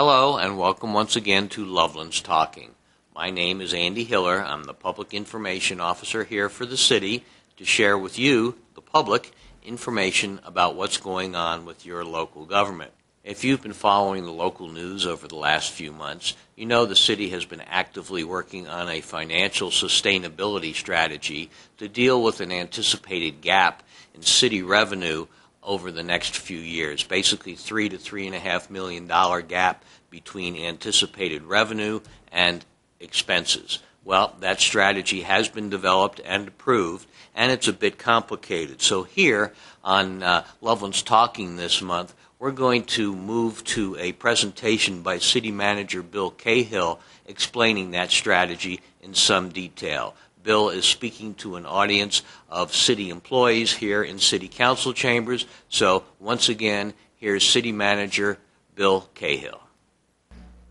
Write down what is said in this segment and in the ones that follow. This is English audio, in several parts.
Hello and welcome once again to Loveland's Talking. My name is Andy Hiller. I'm the Public Information Officer here for the city to share with you, the public, information about what's going on with your local government. If you've been following the local news over the last few months, you know the city has been actively working on a financial sustainability strategy to deal with an anticipated gap in city revenue over the next few years, basically $3 to $3.5 million gap between anticipated revenue and expenses. Well, that strategy has been developed and approved, and it's a bit complicated. So here on Loveland's Talking this month, we're going to move to a presentation by City Manager Bill Cahill explaining that strategy in some detail. Bill is speaking to an audience of city employees here in City Council chambers. So once again, here's City Manager Bill Cahill.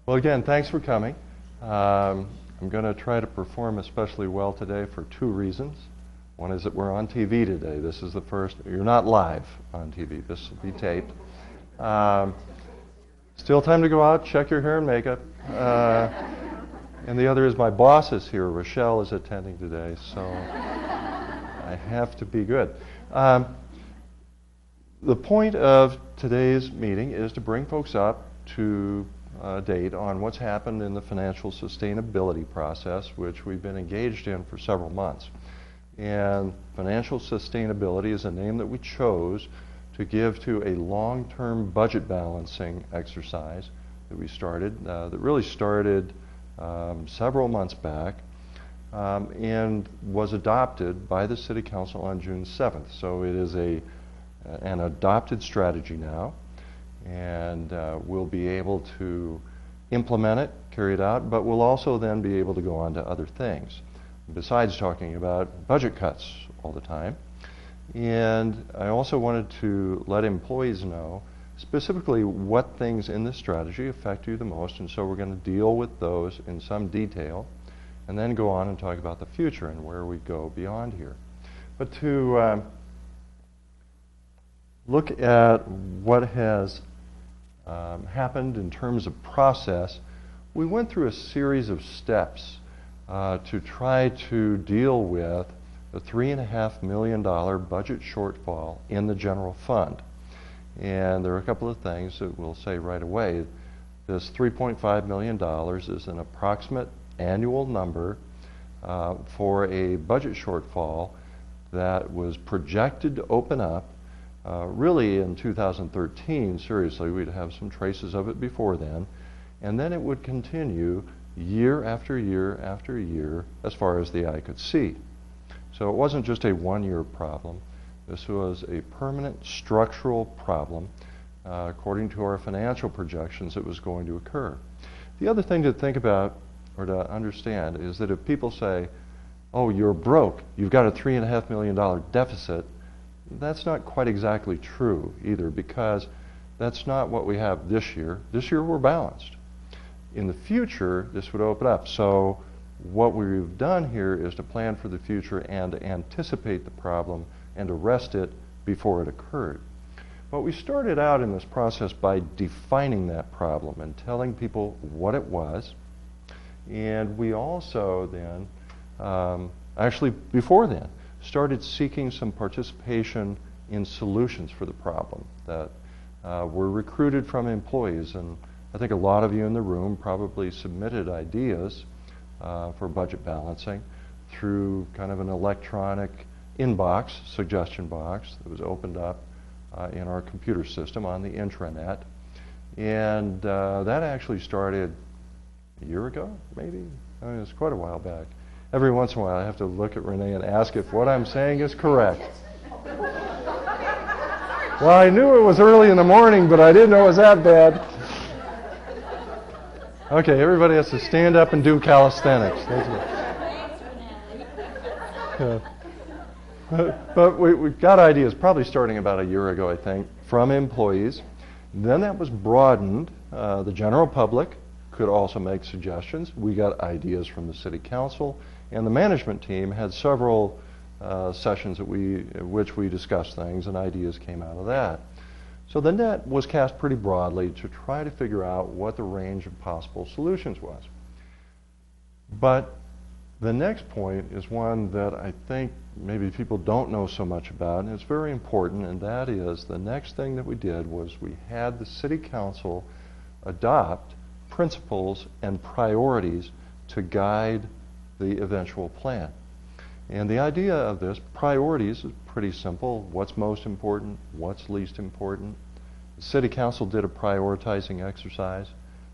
Well, again, thanks for coming. I'm going to try to perform especially well today for two reasons. One is that we're on TV today. This is the first. You're not live on TV. This will be taped. Still time to go out, check your hair and makeup. And the other is my boss is here. Rochelle is attending today, so I have to be good. The point of today's meeting is to bring folks up to date on what's happened in the financial sustainability process, which we've been engaged in for several months. And financial sustainability is a name that we chose to give to a long-term budget balancing exercise that we started, that really started several months back and was adopted by the City Council on June 7th. So it is an adopted strategy now, and we'll be able to implement it, carry it out, but we'll also then be able to go on to other things, besides talking about budget cuts all the time. And I also wanted to let employees know specifically what things in this strategy affect you the most, and so we're going to deal with those in some detail and then go on and talk about the future and where we go beyond here. But to look at what has happened in terms of process, we went through a series of steps to try to deal with a $3.5 million budget shortfall in the general fund. And there are a couple of things that we'll say right away. This $3.5 million is an approximate annual number for a budget shortfall that was projected to open up really in 2013. Seriously, we'd have some traces of it before then. And then it would continue year after year after year as far as the eye could see. So it wasn't just a one-year problem. This was a permanent structural problem. According to our financial projections, it was going to occur. The other thing to think about or to understand is that if people say, oh, you're broke, you've got a $3.5 million deficit, that's not quite exactly true either, because that's not what we have this year. This year we're balanced. In the future, this would open up. So what we've done here is to plan for the future and anticipate the problem and arrest it before it occurred. But we started out in this process by defining that problem and telling people what it was. And we also then, actually before then, started seeking some participation in solutions for the problem that were recruited from employees. And I think a lot of you in the room probably submitted ideas for budget balancing through kind of an electronic inbox, suggestion box that was opened up in our computer system on the intranet. And that actually started a year ago, maybe? I mean, it's quite a while back. Every once in a while I have to look at Renee and ask if what I'm saying is correct. Well, I knew it was early in the morning, but I didn't know it was that bad. Okay, everybody has to stand up and do calisthenics. But we got ideas probably starting about a year ago, I think, from employees. Then that was broadened. The general public could also make suggestions. We got ideas from the City Council, and the management team had several sessions at which we discussed things, and ideas came out of that. So the net was cast pretty broadly to try to figure out what the range of possible solutions was. But the next point is one that I think maybe people don't know so much about, and it's very important, and that is the next thing that we did was we had the City Council adopt principles and priorities to guide the eventual plan. And the idea of this, priorities, is pretty simple. What's most important? What's least important? The City Council did a prioritizing exercise.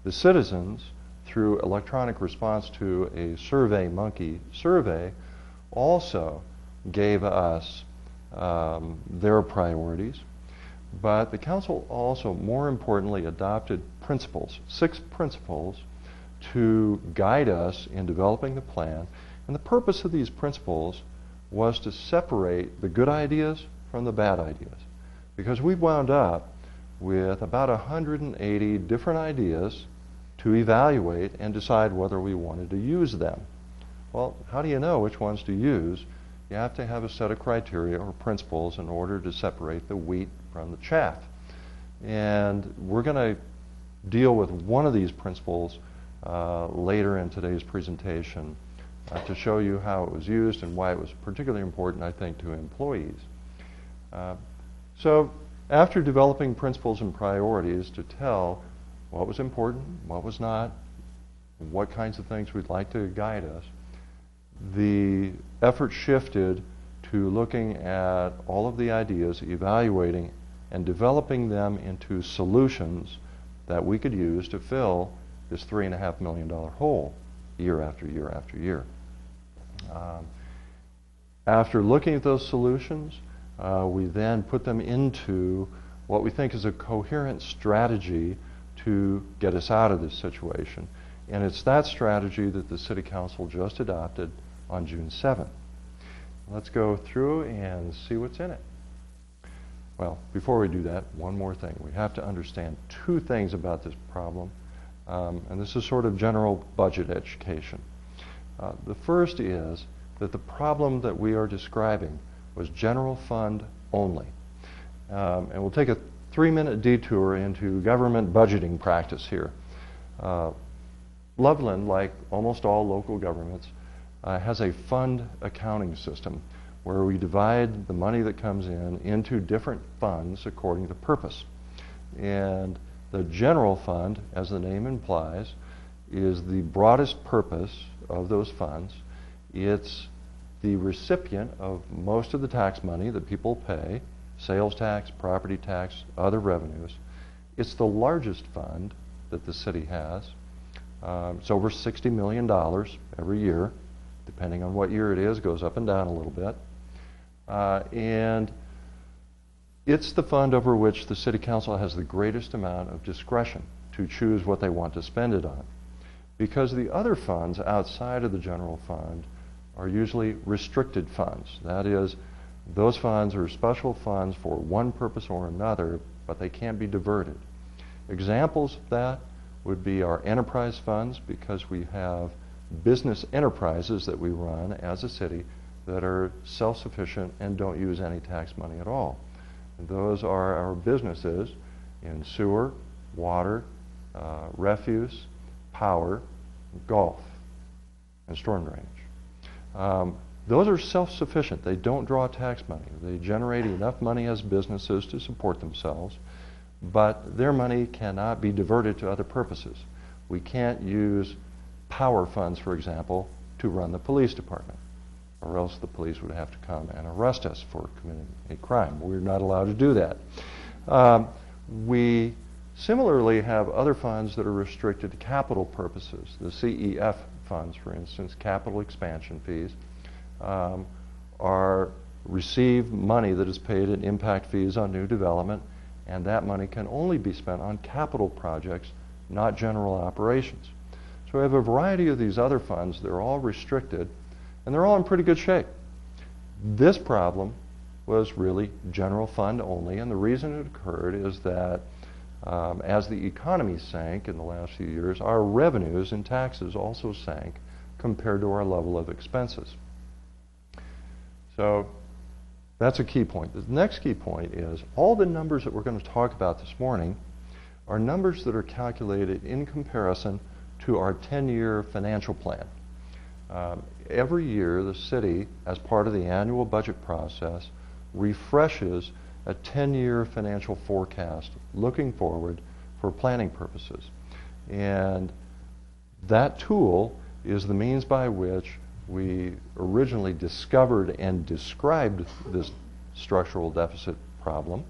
The citizens, through electronic response to a SurveyMonkey survey, also gave us their priorities. But the Council also, more importantly, adopted principles, 6 principles, to guide us in developing the plan. And the purpose of these principles was to separate the good ideas from the bad ideas. Because we wound up with about 180 different ideas to evaluate and decide whether we wanted to use them. Well, how do you know which ones to use? You have to have a set of criteria or principles in order to separate the wheat from the chaff. And we're going to deal with one of these principles later in today's presentation to show you how it was used and why it was particularly important, I think, to employees. So after developing principles and priorities to tell what was important, what was not, what kinds of things we'd like to guide us, the effort shifted to looking at all of the ideas, evaluating, and developing them into solutions that we could use to fill this $3.5 million hole year after year after year. After looking at those solutions, we then put them into what we think is a coherent strategy to get us out of this situation. And it's that strategy that the City Council just adopted on June 7th. Let's go through and see what's in it. Well, before we do that, one more thing. We have to understand 2 things about this problem, and this is sort of general budget education. The first is that the problem that we are describing was general fund only. And we'll take a 3-minute detour into government budgeting practice here. Loveland, like almost all local governments, has a fund accounting system where we divide the money that comes in into different funds according to purpose. And the general fund, as the name implies, is the broadest purpose of those funds. It's the recipient of most of the tax money that people pay, sales tax, property tax, other revenues. It's the largest fund that the city has. It's over $60 million every year. Depending on what year it is, goes up and down a little bit. And it's the fund over which the City Council has the greatest amount of discretion to choose what they want to spend it on. Because the other funds outside of the general fund are usually restricted funds. That is, those funds are special funds for one purpose or another, but they can't be diverted. Examples of that would be our enterprise funds, because we have business enterprises that we run as a city that are self-sufficient and don't use any tax money at all. And those are our businesses in sewer, water, refuse, power, golf, and storm drainage. Those are self-sufficient. They don't draw tax money. They generate enough money as businesses to support themselves, but their money cannot be diverted to other purposes. We can't use power funds, for example, to run the police department, or else the police would have to come and arrest us for committing a crime. We're not allowed to do that. We similarly have other funds that are restricted to capital purposes. The CEF funds, for instance, capital expansion fees, receive money that is paid in impact fees on new development, and that money can only be spent on capital projects, not general operations. So we have a variety of these other funds. They're all restricted, and they're all in pretty good shape. This problem was really general fund only, and the reason it occurred is that as the economy sank in the last few years, our revenues and taxes also sank compared to our level of expenses. So That's a key point. The next key point is all the numbers that we're going to talk about this morning are numbers that are calculated in comparison to our 10-year financial plan. Every year, the city, as part of the annual budget process, refreshes a 10-year financial forecast looking forward for planning purposes. And that tool is the means by which we originally discovered and described this structural deficit problem.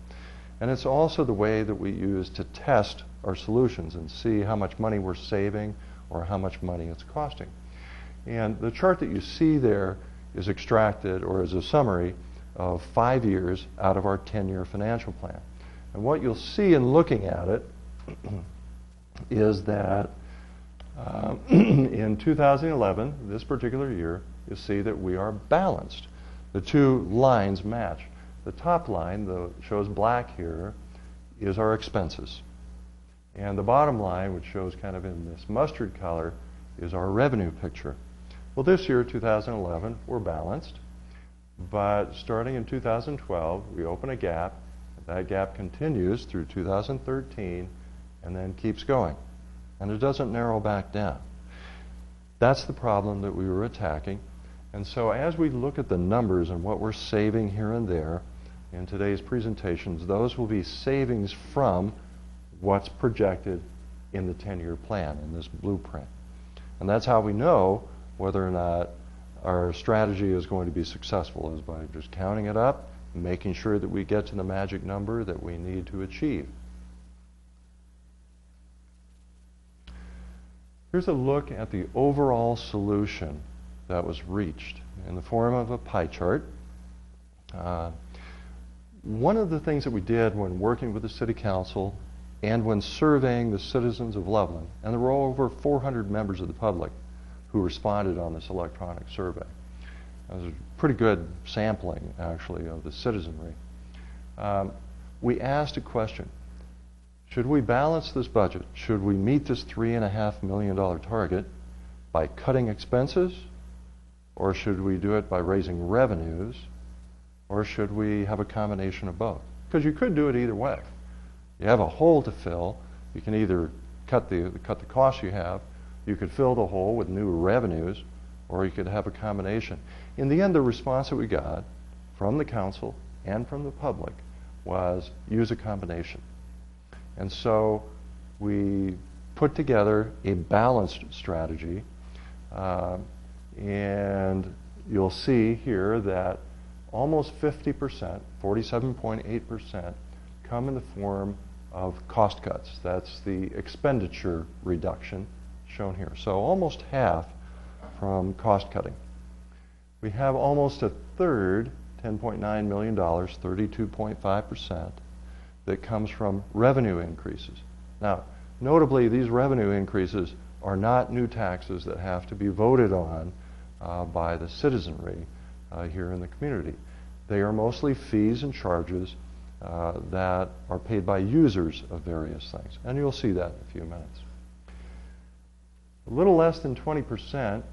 And it's also the way that we use to test our solutions and see how much money we're saving or how much money it's costing. And the chart that you see there is extracted or is a summary of 5 years out of our 10-year financial plan. And what you'll see in looking at it is that in 2011, this particular year, you'll see that we are balanced. The two lines match. The top line, shows black here, is our expenses. And the bottom line, which shows kind of in this mustard color, is our revenue picture. Well, this year, 2011, we're balanced. But starting in 2012, we open a gap. That gap continues through 2013 and then keeps going. And it doesn't narrow back down. That's the problem that we were attacking. And so as we look at the numbers and what we're saving here and there in today's presentations, those will be savings from what's projected in the 10-year plan, in this blueprint. And that's how we know whether or not our strategy is going to be successful, is by just counting it up and making sure that we get to the magic number that we need to achieve. Here's a look at the overall solution that was reached in the form of a pie chart. One of the things that we did when working with the City Council and when surveying the citizens of Loveland, and there were over 400 members of the public who responded on this electronic survey. It was a pretty good sampling, actually, of the citizenry. We asked a question. Should we balance this budget? Should we meet this $3.5 million target by cutting expenses? Or should we do it by raising revenues? Or should we have a combination of both? Because you could do it either way. You have a hole to fill. You can either cut the costs you have. You could fill the hole with new revenues, or you could have a combination. In the end, the response that we got from the council and from the public was use a combination. And so we put together a balanced strategy, and you'll see here that almost 50%, 47.8%, come in the form of cost cuts. That's the expenditure reduction shown here. So almost half from cost cutting. We have almost a third, $10.9 million, 32.5%, that comes from revenue increases. Now, notably, these revenue increases are not new taxes that have to be voted on by the citizenry here in the community. They are mostly fees and charges that are paid by users of various things. And you'll see that in a few minutes. A little less than 20%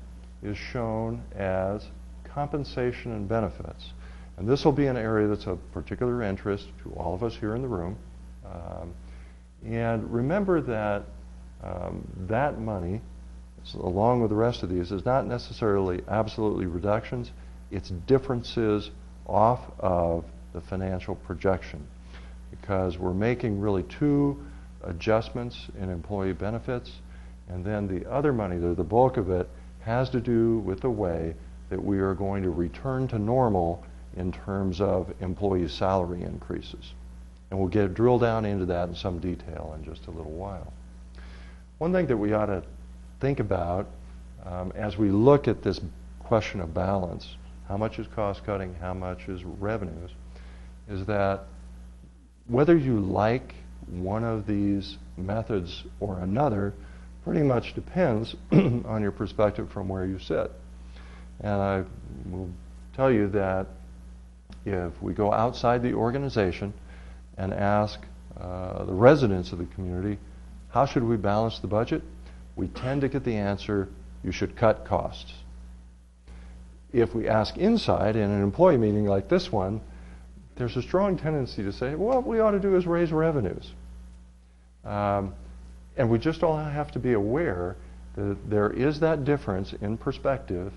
is shown as compensation and benefits. And this will be an area that's of particular interest to all of us here in the room. And remember that that money, along with the rest of these, is not necessarily absolutely reductions. It's differences off of the financial projection, because we're making really two adjustments in employee benefits, and then the other money, the bulk of it, has to do with the way that we are going to return to normal in terms of employee salary increases. And we'll drill down into that in some detail in just a little while. One thing that we ought to think about as we look at this question of balance, how much is cost cutting, how much is revenues, is that whether you like one of these methods or another pretty much depends on your perspective from where you sit. And I will tell you that if we go outside the organization and ask the residents of the community, how should we balance the budget? We tend to get the answer, you should cut costs. If we ask inside in an employee meeting like this one, there's a strong tendency to say, well, what we ought to do is raise revenues. And we just all have to be aware that there is that difference in perspective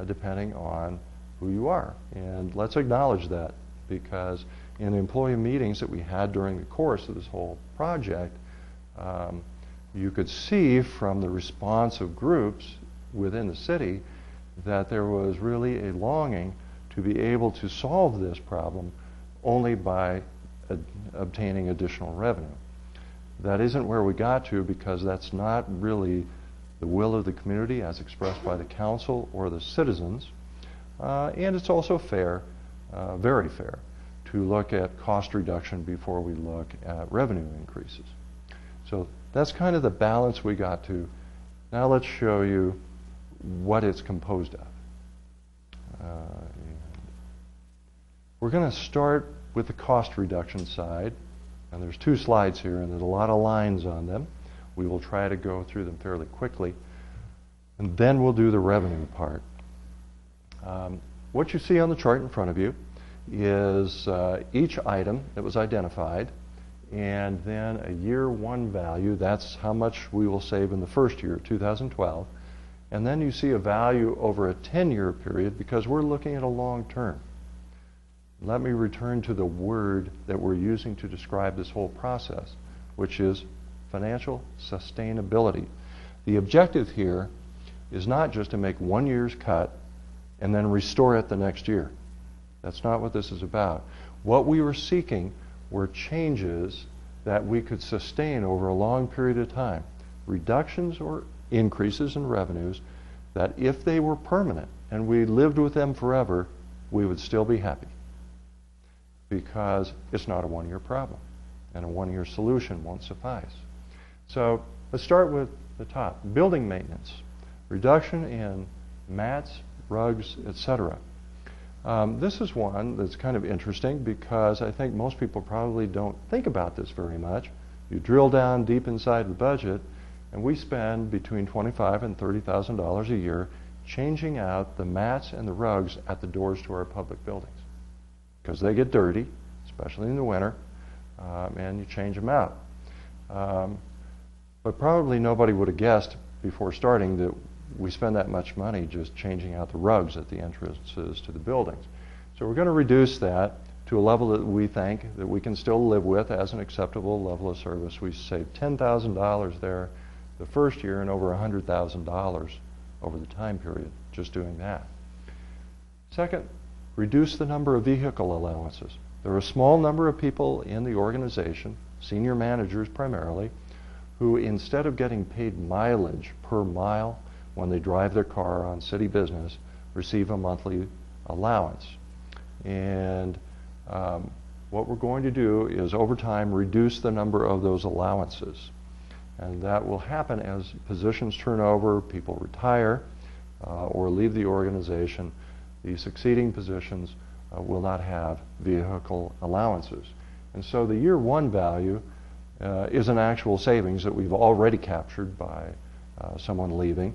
depending on who you are. And let's acknowledge that, because in employee meetings that we had during the course of this whole project, you could see from the response of groups within the city that there was really a longing to be able to solve this problem only by obtaining additional revenue. That isn't where we got to, because that's not really the will of the community as expressed by the council or the citizens. And it's also fair, very fair, to look at cost reduction before we look at revenue increases. So that's kind of the balance we got to. Now let's show you what it's composed of. We're going to start with the cost reduction side. And there's 2 slides here, and there's a lot of lines on them. We will try to go through them fairly quickly. And then we'll do the revenue part. What you see on the chart in front of you is each item that was identified, and then a year 1 value. That's how much we will save in the first year, 2012. And then you see a value over a 10-year period, because we're looking at a long term. Let me return to the word that we're using to describe this whole process, which is financial sustainability. The objective here is not just to make 1 year's cut and then restore it the next year. That's not what this is about. What we were seeking were changes that we could sustain over a long period of time, reductions or increases in revenues that, if they were permanent and we lived with them forever, we would still be happy, because it's not a 1-year problem, and a 1-year solution won't suffice. So let's start with the top. Building maintenance, reduction in mats, rugs, etc. This is one that's kind of interesting, because I think most people probably don't think about this very much. You drill down deep inside the budget, and we spend between $25,000 and $30,000 a year changing out the mats and the rugs at the doors to our public buildings, because they get dirty, especially in the winter, and you change them out. But probably nobody would have guessed before starting that we spend that much money just changing out the rugs at the entrances to the buildings. So we're going to reduce that to a level that we think that we can still live with as an acceptable level of service. We saved $10,000 there the first year, and over $100,000 over the time period just doing that. Second, reduce the number of vehicle allowances. There are a small number of people in the organization, senior managers primarily, who, instead of getting paid mileage per mile when they drive their car on city business, receive a monthly allowance. And what we're going to do is, over time, reduce the number of those allowances. And that will happen as positions turn over, people retire, or leave the organization. The succeeding positions will not have vehicle allowances. And so the year 1 value is an actual savings that we've already captured by someone leaving.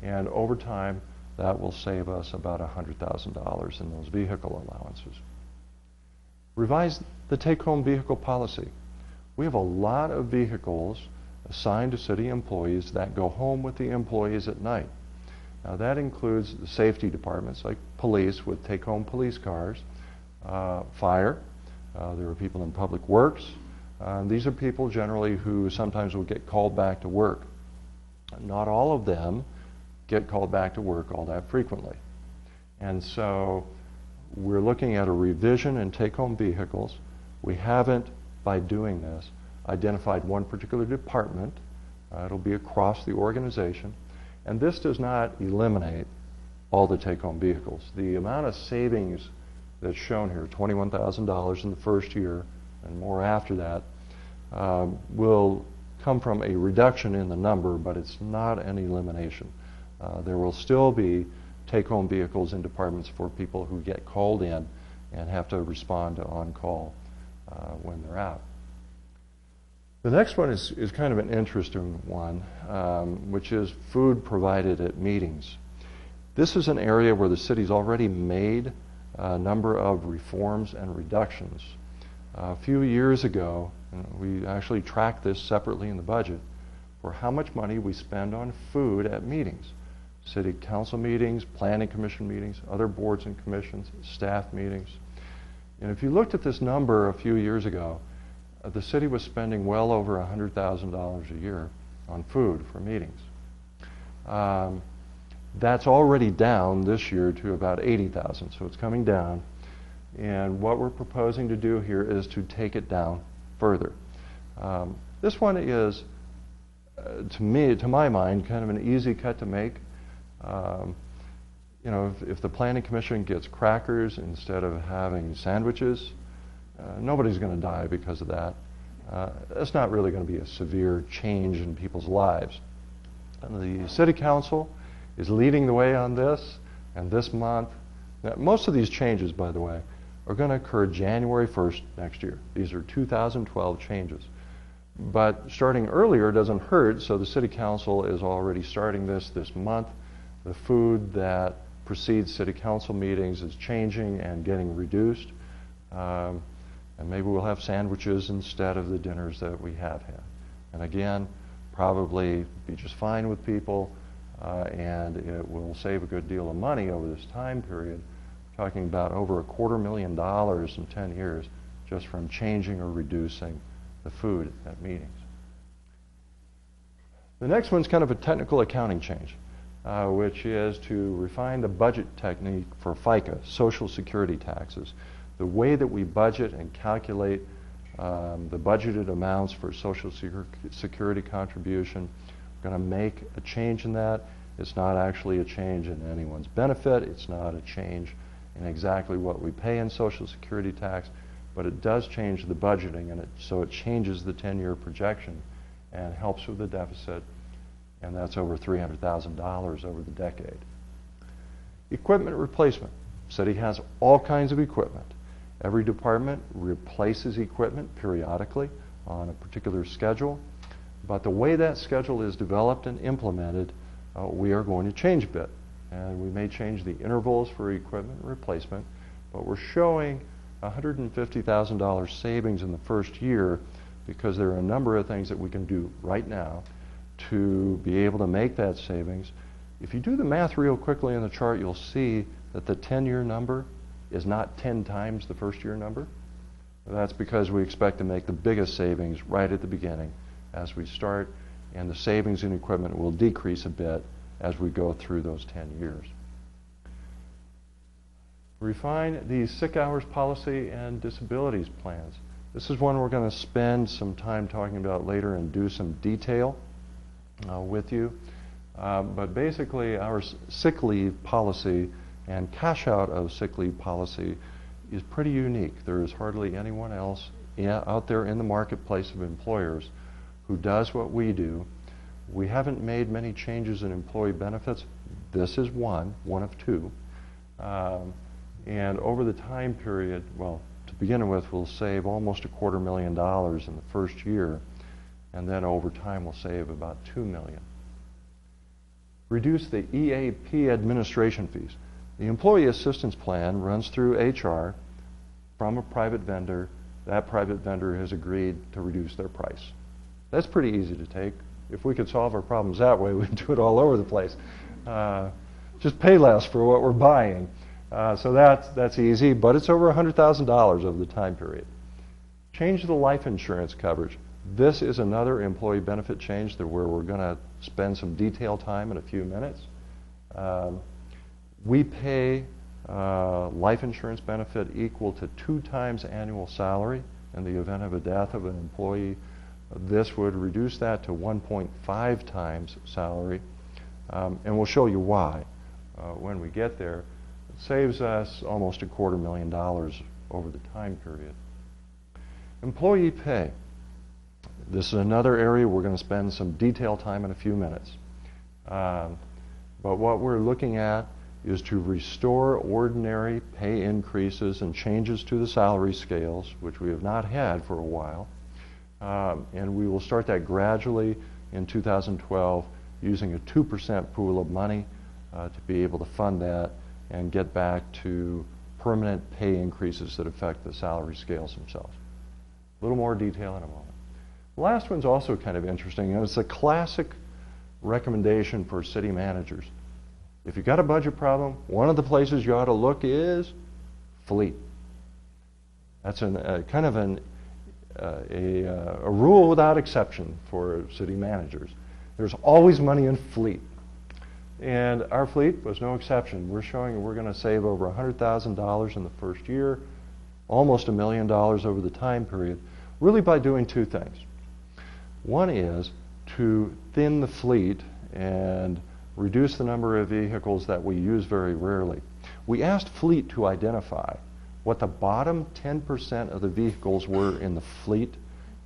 And over time, that will save us about $100,000 in those vehicle allowances. Revise the take-home vehicle policy. We have a lot of vehicles assigned to city employees that go home with the employees at night. Now that includes the safety departments like police with take-home police cars, fire, there are people in public works. These are people generally who sometimes will get called back to work. Not all of them get called back to work all that frequently. And so we're looking at a revision in take-home vehicles. We haven't, by doing this, identified one particular department. It'll be across the organization. And this does not eliminate all the take-home vehicles. The amount of savings that's shown here, $21,000 in the first year and more after that, will come from a reduction in the number, but it's not an elimination. There will still be take-home vehicles in departments for people who get called in and have to respond to on-call when they're out. The next one is kind of an interesting one, which is food provided at meetings. This is an area where the city's already made a number of reforms and reductions. A few years ago, we actually tracked this separately in the budget for how much money we spend on food at meetings. City council meetings, planning commission meetings, other boards and commissions, staff meetings. And if you looked at this number a few years ago, the city was spending well over $100,000 a year on food for meetings. That's already down this year to about $80,000, so it's coming down. And what we're proposing to do here is to take it down further. This one is, to my mind, kind of an easy cut to make. If the planning commission gets crackers instead of having sandwiches, nobody's going to die because of that. It's not really going to be a severe change in people's lives. And the city council is leading the way on this, and this month, now, most of these changes, by the way, are going to occur January 1st next year. These are 2012 changes. But starting earlier doesn't hurt, so the city council is already starting this month. The food that precedes city council meetings is changing and getting reduced. And maybe we'll have sandwiches instead of the dinners that we have had. And again, probably be just fine with people, and it will save a good deal of money over this time period. We're talking about over $250,000 in 10 years just from changing or reducing the food at meetings. The next one's kind of a technical accounting change, which is to refine the budget technique for FICA, Social Security taxes. The way that we budget and calculate the budgeted amounts for Social Security contribution, we're going to make a change in that. It's not actually a change in anyone's benefit. It's not a change in exactly what we pay in Social Security tax, but it does change the budgeting, and so it changes the 10-year projection and helps with the deficit, and that's over $300,000 over the decade. Equipment replacement. City has all kinds of equipment. Every department replaces equipment periodically on a particular schedule, but the way that schedule is developed and implemented, we are going to change a bit. And we may change the intervals for equipment replacement, but we're showing $150,000 savings in the first year because there are a number of things that we can do right now to be able to make that savings. If you do the math real quickly in the chart, you'll see that the 10-year number is not 10 times the first-year number. That's because we expect to make the biggest savings right at the beginning as we start, and the savings in equipment will decrease a bit as we go through those 10 years. Refine the sick hours policy and disabilities plans. This is one we're going to spend some time talking about later and do some detail with you. But basically, our sick leave policy and cash out of sick leave policy is pretty unique. There is hardly anyone else out there in the marketplace of employers who does what we do. We haven't made many changes in employee benefits. This is one of two. And over the time period, well, to begin with, we'll save almost $250,000 in the first year, and then over time we'll save about $2 million. Reduce the EAP administration fees. The employee assistance plan runs through HR from a private vendor. That private vendor has agreed to reduce their price. That's pretty easy to take. If we could solve our problems that way, we'd do it all over the place. Just pay less for what we're buying. So that's easy, but it's over $100,000 over the time period. Change the life insurance coverage. This is another employee benefit change where we're going to spend some detailed time in a few minutes. We pay life insurance benefit equal to 2 times annual salary in the event of a death of an employee. This would reduce that to 1.5 times salary, and we'll show you why when we get there. It saves us almost $250,000 over the time period. Employee pay. This is another area we're going to spend some detailed time in a few minutes. But what we're looking at is to restore ordinary pay increases and changes to the salary scales, which we have not had for a while. And we will start that gradually in 2012 using a 2% pool of money to be able to fund that and get back to permanent pay increases that affect the salary scales themselves. A little more detail in a moment. The last one's also kind of interesting, and it's a classic recommendation for city managers. If you've got a budget problem, one of the places you ought to look is fleet. That's kind of a rule without exception for city managers. There's always money in fleet. And our fleet was no exception. We're showing we're going to save over $100,000 in the first year, almost $1 million over the time period, really by doing two things. One is to thin the fleet and reduce the number of vehicles that we use very rarely. We asked fleet to identify what the bottom 10% of the vehicles were in the fleet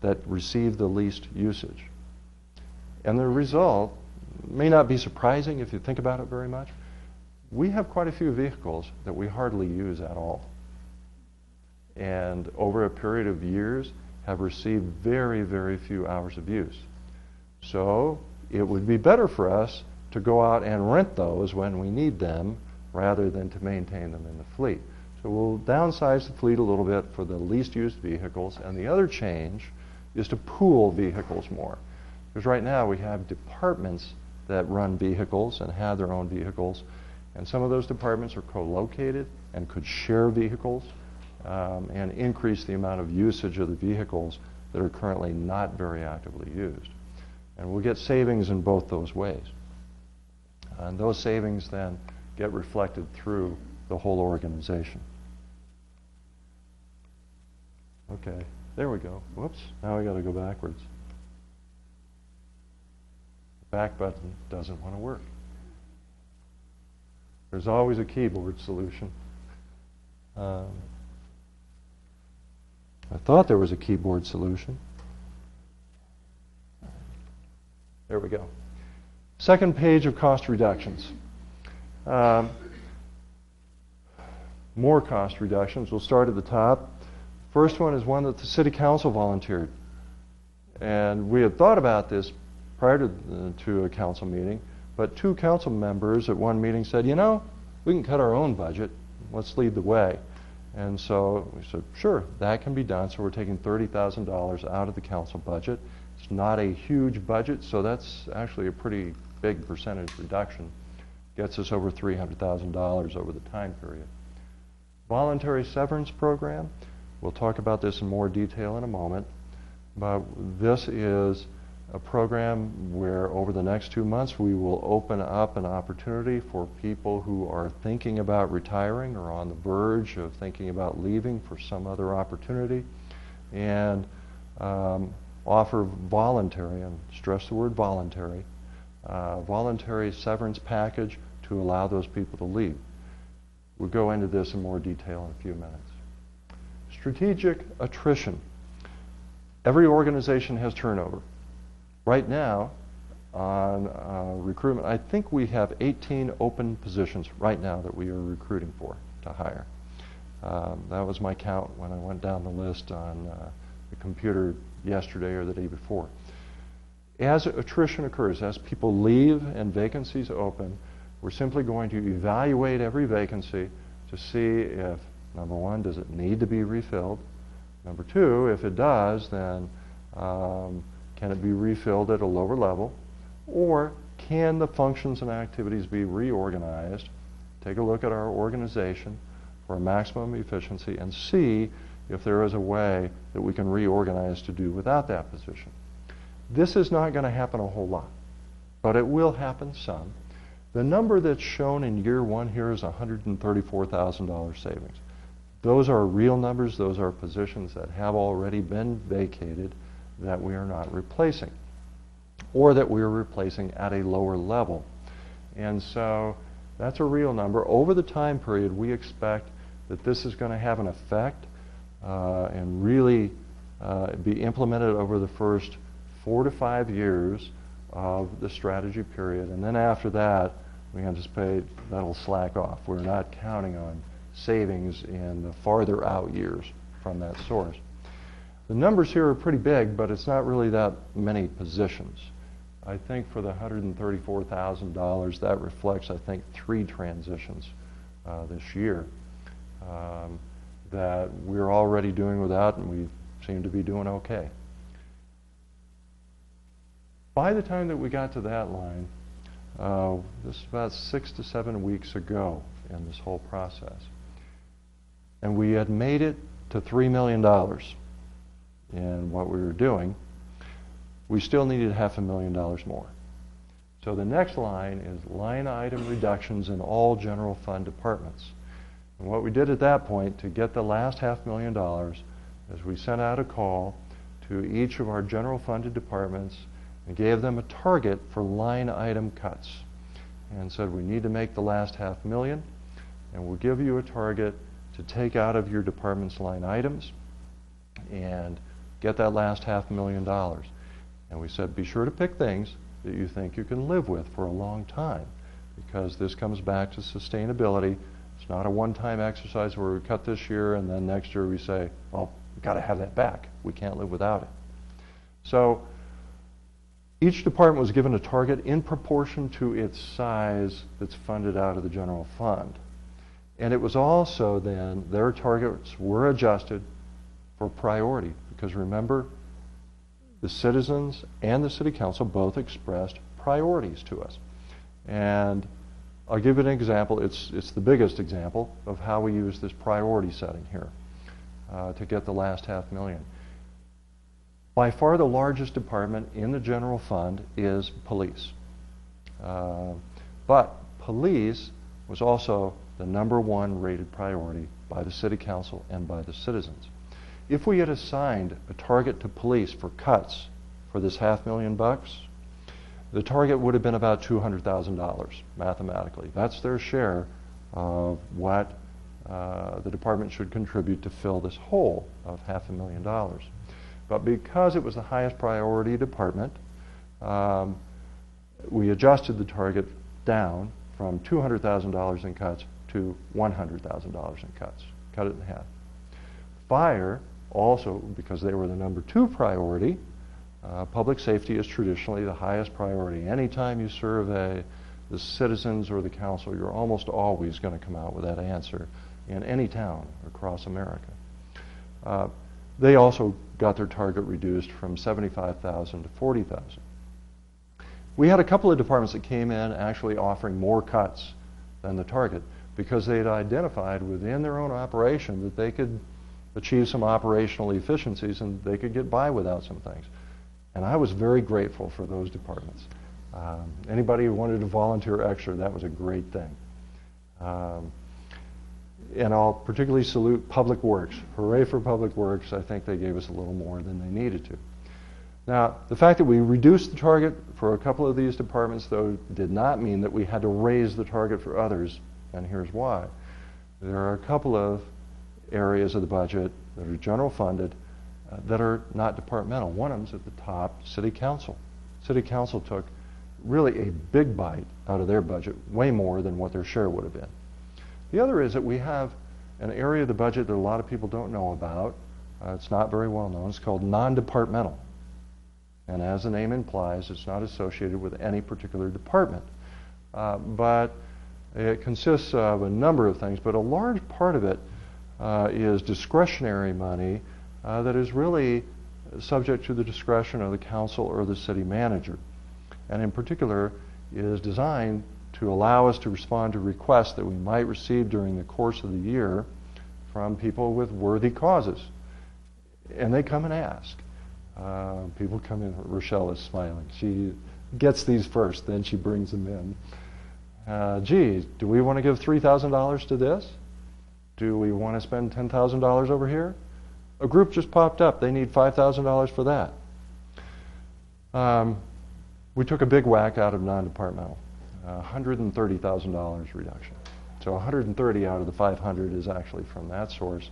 that received the least usage. And the result may not be surprising if you think about it very much. We have quite a few vehicles that we hardly use at all. And over a period of years have received very, very few hours of use. So it would be better for us to go out and rent those when we need them rather than to maintain them in the fleet. So we'll downsize the fleet a little bit for the least used vehicles, and the other change is to pool vehicles more. Because right now we have departments that run vehicles and have their own vehicles, and some of those departments are co-located and could share vehicles and increase the amount of usage of the vehicles that are currently not very actively used. And we'll get savings in both those ways. And those savings then get reflected through the whole organization. Okay, there we go. Whoops, now we got to go backwards. The back button doesn't want to work. There's always a keyboard solution. I thought there was a keyboard solution. There we go. Second page of cost reductions. More cost reductions. We'll start at the top. First one is one that the City Council volunteered. And we had thought about this prior to a council meeting, but two council members at one meeting said, you know, we can cut our own budget. Let's lead the way. And so we said, sure, that can be done. So we're taking $30,000 out of the council budget. It's not a huge budget, so that's actually a pretty big percentage reduction. Gets us over $300,000 over the time period. Voluntary severance program. We'll talk about this in more detail in a moment. But this is a program where over the next 2 months we will open up an opportunity for people who are thinking about retiring or on the verge of thinking about leaving for some other opportunity, and offer voluntary, and stress the word voluntary, voluntary severance package to allow those people to leave. We'll go into this in more detail in a few minutes. Strategic attrition. Every organization has turnover. Right now, on recruitment, I think we have 18 open positions right now that we are recruiting for to hire. That was my count when I went down the list on the computer yesterday or the day before. As attrition occurs, as people leave and vacancies open, we're simply going to evaluate every vacancy to see if, number one, does it need to be refilled? Number two, if it does, then can it be refilled at a lower level? Or can the functions and activities be reorganized? Take a look at our organization for maximum efficiency and see if there is a way that we can reorganize to do without that position. This is not going to happen a whole lot, but it will happen some. The number that's shown in year one here is $134,000 savings. Those are real numbers. Those are positions that have already been vacated that we are not replacing, or that we are replacing at a lower level. And so that's a real number. Over the time period, we expect that this is going to have an effect and really be implemented over the first 4 to 5 years of the strategy period. And then after that, we anticipate that'll slack off. We're not counting on savings in the farther out years from that source. The numbers here are pretty big, but it's not really that many positions. I think for the $134,000, that reflects, I think, 3 transitions this year. that we're already doing without, and we seem to be doing okay. By the time that we got to that line, this is about 6 to 7 weeks ago in this whole process, and we had made it to $3 million in what we were doing. We still needed $500,000 more. So the next line is line item reductions in all general fund departments. And what we did at that point to get the last $500,000 is we sent out a call to each of our general funded departments and gave them a target for line item cuts and said, we need to make the last $500,000, and we'll give you a target to take out of your department's line items and get that last $500,000. And we said, be sure to pick things that you think you can live with for a long time, because this comes back to sustainability. It's not a one-time exercise where we cut this year and then next year we say, well, we've got to have that back. We can't live without it. So each department was given a target in proportion to its size that's funded out of the general fund. And it was also then, their targets were adjusted for priority, because remember, the citizens and the city council both expressed priorities to us. And I'll give you an example. It's the biggest example of how we use this priority setting here to get the last $500,000. By far the largest department in the general fund is police. But police was also the #1 rated priority by the city council and by the citizens. If we had assigned a target to police for cuts for this $500,000, the target would have been about $200,000 mathematically. That's their share of what the department should contribute to fill this hole of $500,000. But because it was the highest priority department, we adjusted the target down from $200,000 in cuts to $100,000 in cuts. Cut it in half. Fire, also because they were the #2 priority, public safety is traditionally the highest priority. Anytime you survey the citizens or the council, you're almost always going to come out with that answer in any town across America. They also got their target reduced from $75,000 to $40,000. We had a couple of departments that came in actually offering more cuts than the target because they had identified within their own operation that they could achieve some operational efficiencies and they could get by without some things. And I was very grateful for those departments. Anybody who wanted to volunteer extra, that was a great thing. And I'll particularly salute Public Works. Hooray for Public Works. I think they gave us a little more than they needed to. Now, the fact that we reduced the target for a couple of these departments, though, did not mean that we had to raise the target for others, and here's why. There are a couple of areas of the budget that are general funded that are not departmental. One of them's at the top, City Council. City Council took really a big bite out of their budget, way more than what their share would have been. The other is that we have an area of the budget that a lot of people don't know about. It's not very well known. It's called non-departmental. And as the name implies, it's not associated with any particular department. But it consists of a number of things, but a large part of it is discretionary money that is really subject to the discretion of the council or the city manager. And in particular is designed to allow us to respond to requests that we might receive during the course of the year from people with worthy causes. And they come and ask. People come in. Rochelle is smiling. She gets these first, then she brings them in. Gee, do we want to give $3,000 to this? Do we want to spend $10,000 over here? A group just popped up. They need $5,000 for that. We took a big whack out of non-departmental. $130,000 reduction. So 130 out of the 500 is actually from that source.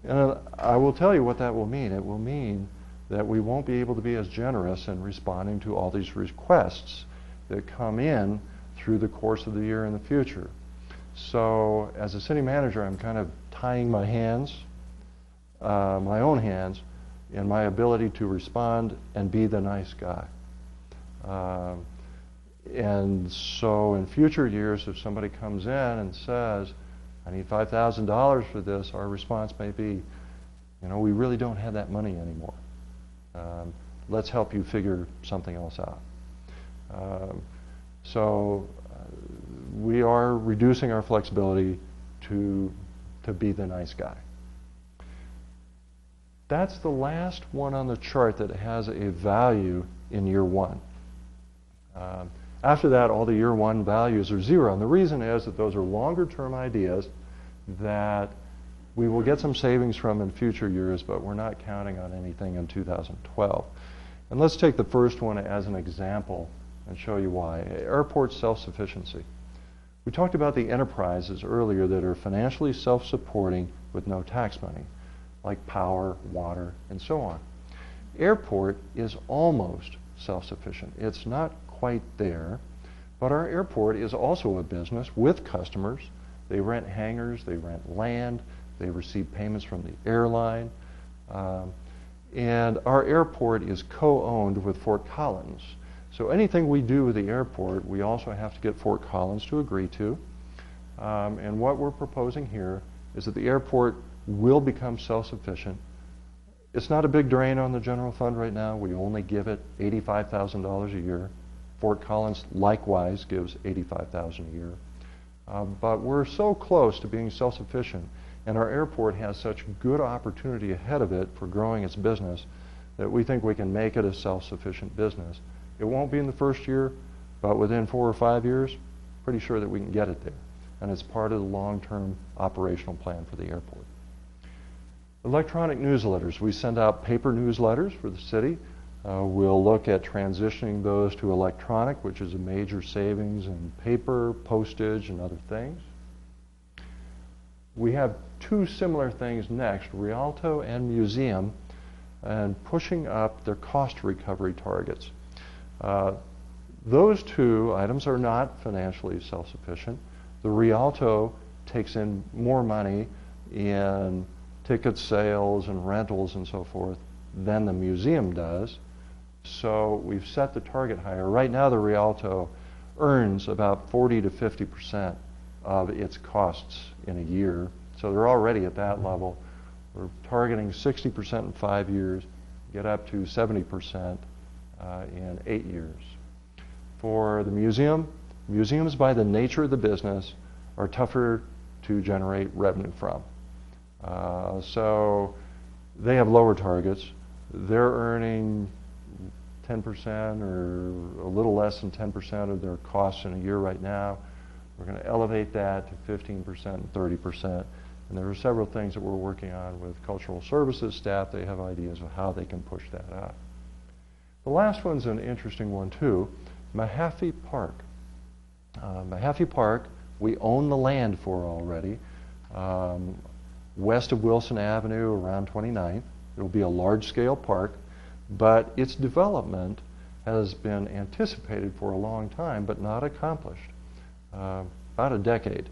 And I will tell you what that will mean. It will mean that we won't be able to be as generous in responding to all these requests that come in through the course of the year in the future. So as a city manager, I'm kind of tying my hands, my own hands, in my ability to respond and be the nice guy. And so in future years, if somebody comes in and says, I need $5,000 for this, our response may be, we really don't have that money anymore. Let's help you figure something else out. So we are reducing our flexibility to be the nice guy. That's the last one on the chart that has a value in year one. After that, all the year one values are zero. And the reason is that those are longer term ideas that we will get some savings from in future years, but we're not counting on anything in 2012. And let's take the first one as an example and show you why. Airport self-sufficiency. We talked about the enterprises earlier that are financially self-supporting with no tax money, like power, water, and so on. Airport is almost self-sufficient. It's not quite there, but our airport is also a business with customers. They rent hangars, they rent land, they receive payments from the airline, and our airport is co-owned with Fort Collins. So anything we do with the airport, we also have to get Fort Collins to agree to. And what we're proposing here is that the airport will become self-sufficient. It's not a big drain on the general fund right now. We only give it $85,000 a year. Fort Collins likewise gives $85,000 a year. But we're so close to being self-sufficient, and our airport has such good opportunity ahead of it for growing its business that we think we can make it a self-sufficient business. It won't be in the first year, but within 4 or 5 years, pretty sure that we can get it there. And it's part of the long-term operational plan for the airport. Electronic newsletters. We send out paper newsletters for the city. We'll look at transitioning those to electronic, which is a major savings in paper, postage, and other things. We have two similar things next, Rialto and Museum, and pushing up their cost recovery targets. Those two items are not financially self-sufficient. The Rialto takes in more money in ticket sales and rentals and so forth than the museum does. So we've set the target higher. Right now the Rialto earns about 40 to 50% of its costs in a year. So they're already at that level. We're targeting 60% in 5 years, get up to 70% in 8 years. For the museum, museums by the nature of the business are tougher to generate revenue from. So they have lower targets. They're earning 10% or a little less than 10% of their costs in a year right now. We're going to elevate that to 15% and 30%. And there are several things that we're working on with cultural services staff. They have ideas of how they can push that up. The last one's an interesting one too, Mahaffey Park. Mahaffey Park, we own the land for already, west of Wilson Avenue around 29th. It will be a large-scale park, but its development has been anticipated for a long time, but not accomplished, about a decade.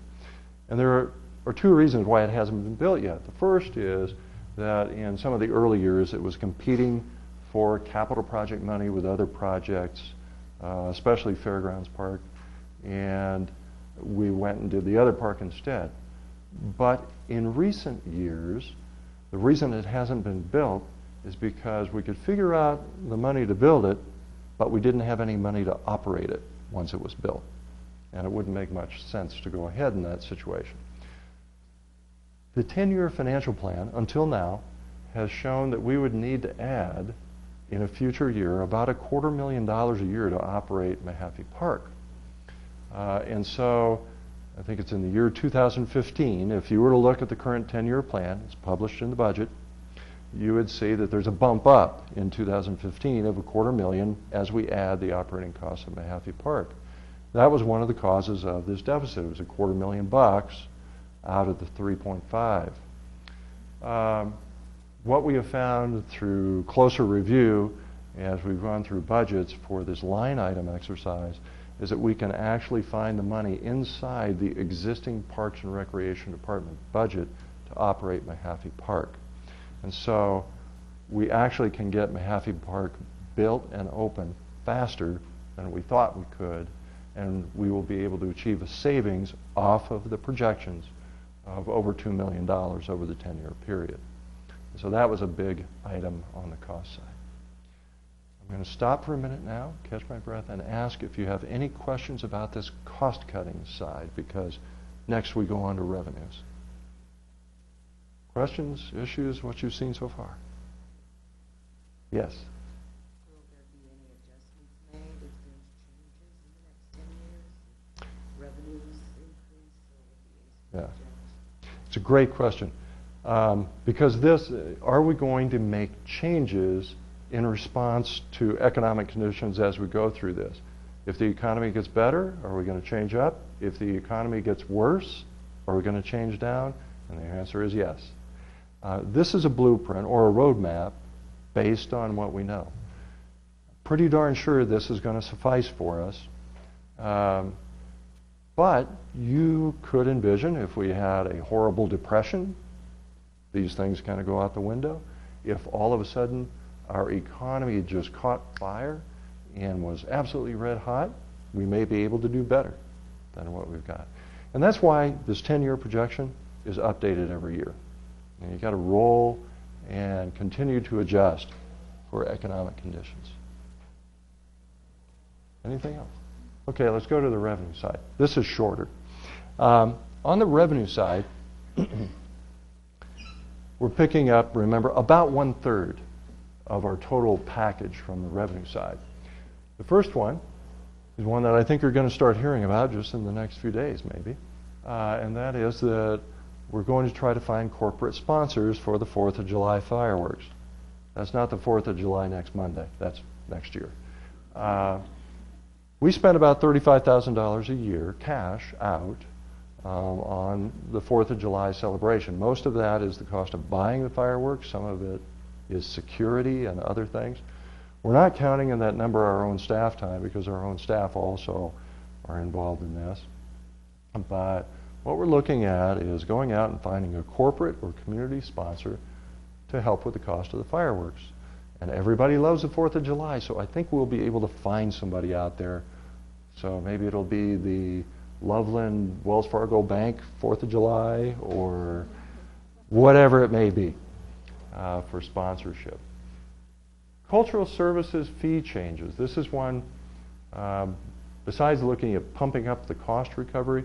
And there are two reasons why it hasn't been built yet. The first is that in some of the early years it was competing for capital project money with other projects, especially Fairgrounds Park, and we went and did the other park instead. But in recent years, the reason it hasn't been built is because we could figure out the money to build it, but we didn't have any money to operate it once it was built. And it wouldn't make much sense to go ahead in that situation. The 10-year financial plan, until now, has shown that we would need to add, in a future year, about $250,000 a year to operate Mahaffey Park. And so, I think it's in the year 2015, if you were to look at the current 10-year plan, it's published in the budget, you would see that there's a bump up in 2015 of $250,000 as we add the operating costs of Mahaffey Park. That was one of the causes of this deficit. It was $250,000 out of the 3.5. What we have found through closer review as we've gone through budgets for this line item exercise is that we can actually find the money inside the existing Parks and Recreation Department budget to operate Mahaffey Park. And so we actually can get Mahaffey Park built and open faster than we thought we could, and we will be able to achieve a savings off of the projections of over $2 million over the 10-year period. So that was a big item on the cost side. I'm going to stop for a minute now, catch my breath, and ask if you have any questions about this cost-cutting side, because next we go on to revenues. Questions, issues, what you've seen so far? Yes? Will there be any adjustments made if there's changes in the next 10 years? Revenues increase, or will the Yeah. It's a great question. Because are we going to make changes in response to economic conditions as we go through this? If the economy gets better, are we going to change up? If the economy gets worse, are we going to change down? And the answer is yes. This is a blueprint or a roadmap based on what we know. Pretty darn sure this is going to suffice for us. But you could envision if we had a horrible depression, these things kind of go out the window. If all of a sudden our economy just caught fire and was absolutely red hot, we may be able to do better than what we've got. And that's why this 10-year projection is updated every year. And you've got to roll and continue to adjust for economic conditions. Anything else? Okay, let's go to the revenue side. This is shorter. On the revenue side, we're picking up, remember, about 1/3 of our total package from the revenue side. The first one is one that I think you're going to start hearing about just in the next few days, maybe. And that is that we're going to try to find corporate sponsors for the 4th of July fireworks. That's not the 4th of July next Monday. That's next year. We spend about $35,000 a year cash out on the 4th of July celebration. Most of that is the cost of buying the fireworks. Some of it is security and other things. We're not counting in that number our own staff time, because our own staff also are involved in this. But what we're looking at is going out and finding a corporate or community sponsor to help with the cost of the fireworks. And everybody loves the 4th of July, so I think we'll be able to find somebody out there. So maybe it'll be the Loveland Wells Fargo Bank 4th of July, or whatever it may be for sponsorship. Cultural services fee changes. This is one, besides looking at pumping up the cost recovery,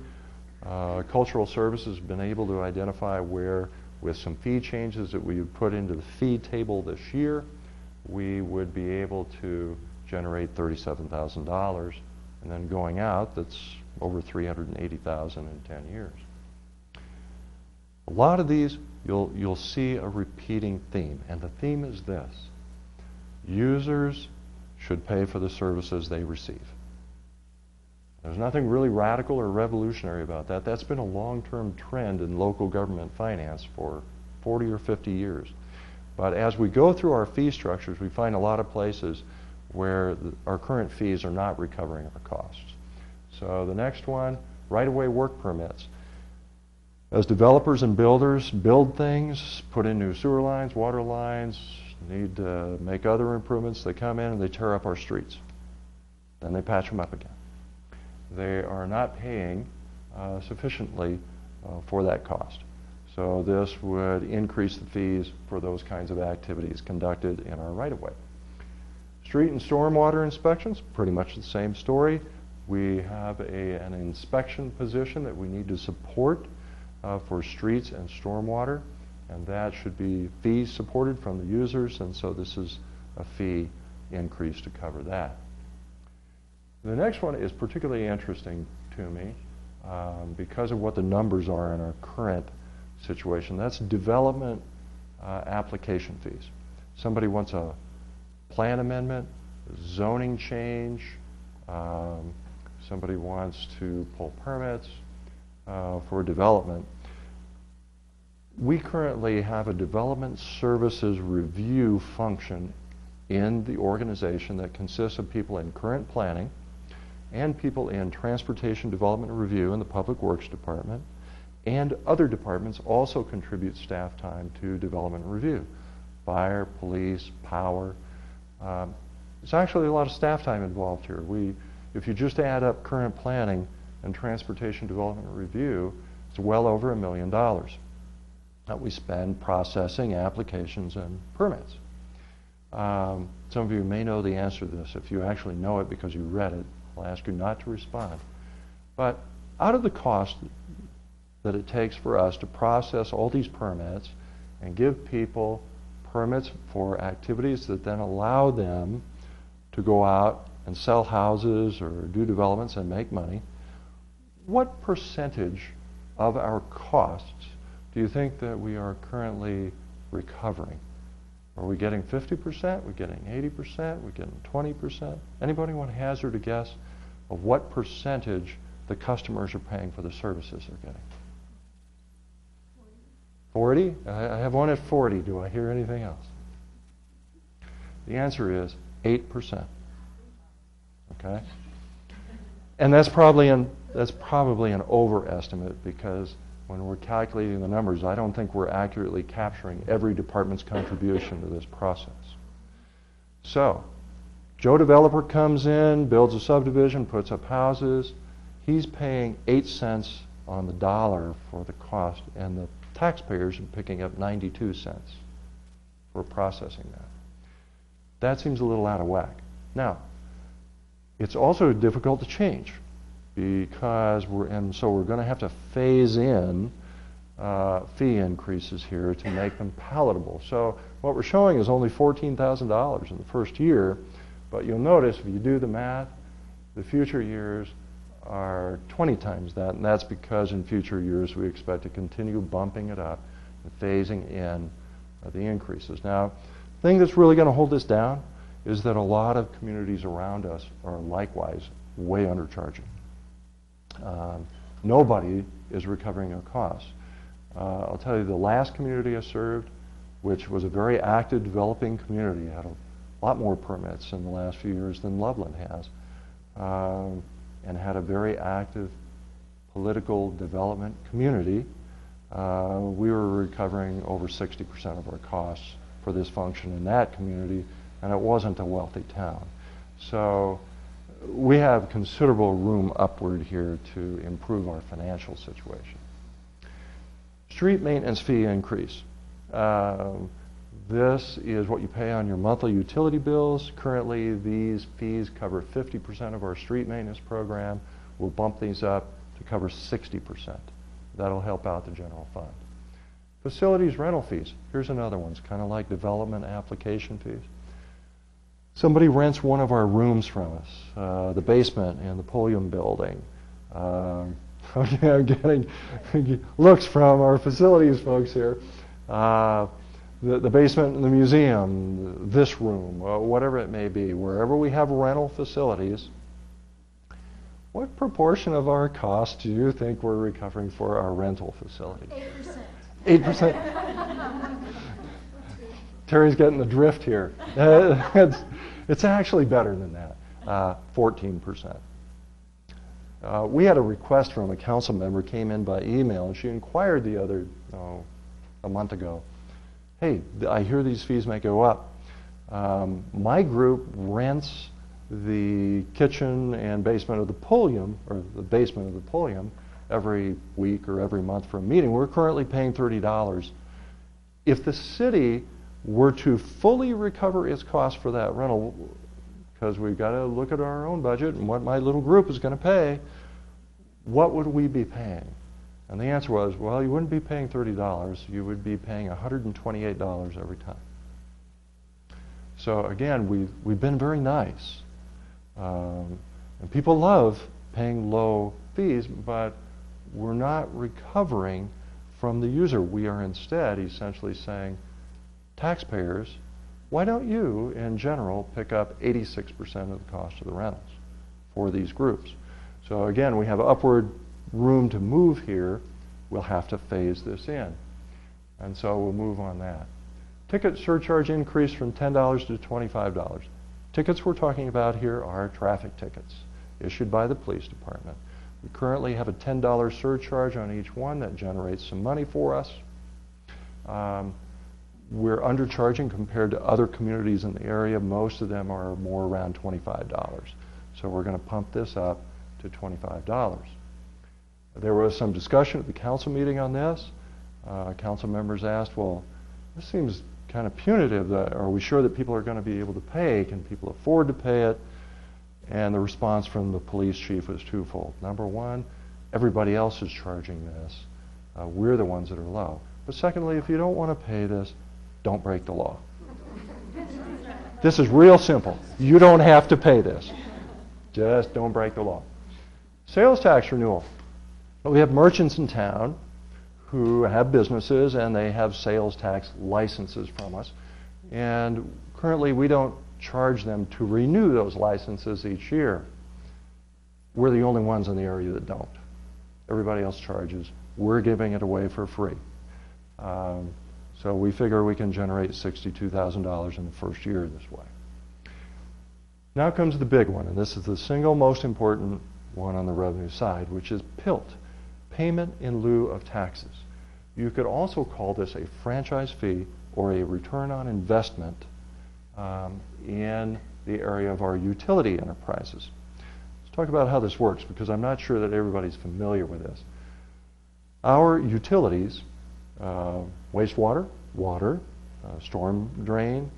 cultural services have been able to identify where, with some fee changes that we would put into the fee table this year, we would be able to generate $37,000, and then going out, that's over $380,000 in 10 years. A lot of these, you'll see a repeating theme, and the theme is this: users should pay for the services they receive. There's nothing really radical or revolutionary about that. That's been a long-term trend in local government finance for 40 or 50 years. But as we go through our fee structures, we find a lot of places where our current fees are not recovering our costs. So the next one, right-of-way work permits. As developers and builders build things, put in new sewer lines, water lines, need to make other improvements, they come in and they tear up our streets. Then they patch them up again. They are not paying sufficiently for that cost. So this would increase the fees for those kinds of activities conducted in our right-of-way. Street and stormwater inspections, pretty much the same story. We have an inspection position that we need to support for streets and stormwater, and that should be fees supported from the users, and so this is a fee increase to cover that. The next one is particularly interesting to me because of what the numbers are in our current situation. That's development application fees. Somebody wants a plan amendment, zoning change, somebody wants to pull permits for development. We currently have a development services review function in the organization that consists of people in current planning and people in transportation development review in the Public Works Department, and other departments also contribute staff time to development review. Fire, police, power. There's actually a lot of staff time involved here. If you just add up current planning and transportation development review, It's well over $1 million that we spend processing applications and permits. Some of you may know the answer to this. If you actually know it because you read it, I'll ask you not to respond. But out of the cost that it takes for us to process all these permits and give people permits for activities that then allow them to go out and sell houses or do developments and make money, what percentage of our costs do you think that we are currently recovering? Are we getting 50%? Are we getting 80%? Are we getting 20%? Anybody want to hazard a guess of what percentage the customers are paying for the services they're getting? 40? I have one at 40. Do I hear anything else? The answer is 8%. Okay? And that's probably an overestimate, because when we're calculating the numbers, I don't think we're accurately capturing every department's contribution to this process. So, Joe Developer comes in, builds a subdivision, puts up houses. He's paying 8 cents on the dollar for the cost, and the taxpayers are picking up 92 cents for processing that. That seems a little out of whack. Now, it's also difficult to change, because we're going to have to phase in fee increases here to make them palatable. So what we're showing is only $14,000 in the first year, but you'll notice if you do the math, the future years are 20 times that, and that's because in future years we expect to continue bumping it up and phasing in the increases. Now, the thing that's really going to hold this down is that a lot of communities around us are likewise way undercharging. Nobody is recovering their costs. I'll tell you, the last community I served, which was a very active developing community, had a lot more permits in the last few years than Loveland has, and had a very active political development community. We were recovering over 60% of our costs for this function in that community, and it wasn't a wealthy town. So we have considerable room upward here to improve our financial situation. Street maintenance fee increase. This is what you pay on your monthly utility bills. Currently, these fees cover 50% of our street maintenance program. We'll bump these up to cover 60%. That'll help out the general fund. Facilities rental fees. Here's another one. It's kind of like development application fees. Somebody rents one of our rooms from us, the basement in the Pulliam building. I'm getting looks from our facilities folks here. The basement in the museum, this room, whatever it may be, wherever we have rental facilities, what proportion of our costs do you think we're recovering for our rental facilities? 8%. 8%? Terry's getting the drift here. It's actually better than that, 14%. We had a request from a council member, came in by email, and she inquired a month ago, hey, I hear these fees may go up. My group rents the kitchen and basement of the Pulliam, or the basement of the Pulliam, every week or every month for a meeting. We're currently paying $30. If the city were to fully recover its cost for that rental, because we've got to look at our own budget and what my little group is going to pay, what would we be paying? And the answer was, well, you wouldn't be paying $30. You would be paying $128 every time. So again, we've been very nice. And people love paying low fees, but we're not recovering from the user. We are instead essentially saying, taxpayers, why don't you, in general, pick up 86% of the cost of the rentals for these groups? So again, we have upward room to move here. We'll have to phase this in. And so we'll move on that. Ticket surcharge increase from $10 to $25. Tickets we're talking about here are traffic tickets issued by the police department. We currently have a $10 surcharge on each one that generates some money for us. We're undercharging compared to other communities in the area. Most of them are more around $25. So we're going to pump this up to $25. There was some discussion at the council meeting on this. Council members asked, well, this seems kind of punitive. Are we sure that people are going to be able to pay? Can people afford to pay it? And the response from the police chief was twofold. Number one, everybody else is charging this. We're the ones that are low. But secondly, if you don't want to pay this, don't break the law. This is real simple. You don't have to pay this. Just don't break the law. Sales tax renewal. We have merchants in town who have businesses and they have sales tax licenses from us. And currently we don't charge them to renew those licenses each year. We're the only ones in the area that don't. Everybody else charges. We're giving it away for free. So we figure we can generate $62,000 in the first year this way. Now comes the big one, and this is the single most important one on the revenue side, which is PILT, payment in lieu of taxes. You could also call this a franchise fee or a return on investment in the area of our utility enterprises. Let's talk about how this works, because I'm not sure that everybody's familiar with this. Our utilities, wastewater, water, storm drain,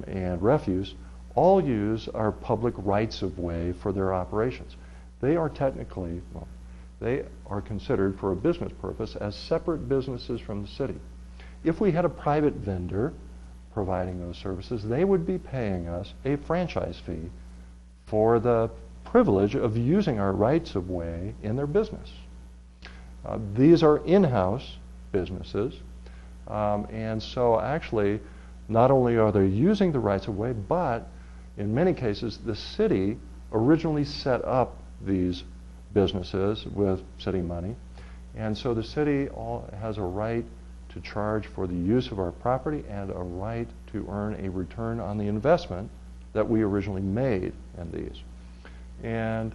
and refuse, all use our public rights-of-way for their operations. They are technically, well, they are considered for a business purpose as separate businesses from the city. If we had a private vendor providing those services, they would be paying us a franchise fee for the privilege of using our rights-of-way in their business. These are in-house businesses, and so actually not only are they using the rights-of-way, but in many cases the city originally set up these businesses with city money, and so the city has a right to charge for the use of our property and a right to earn a return on the investment that we originally made in these. And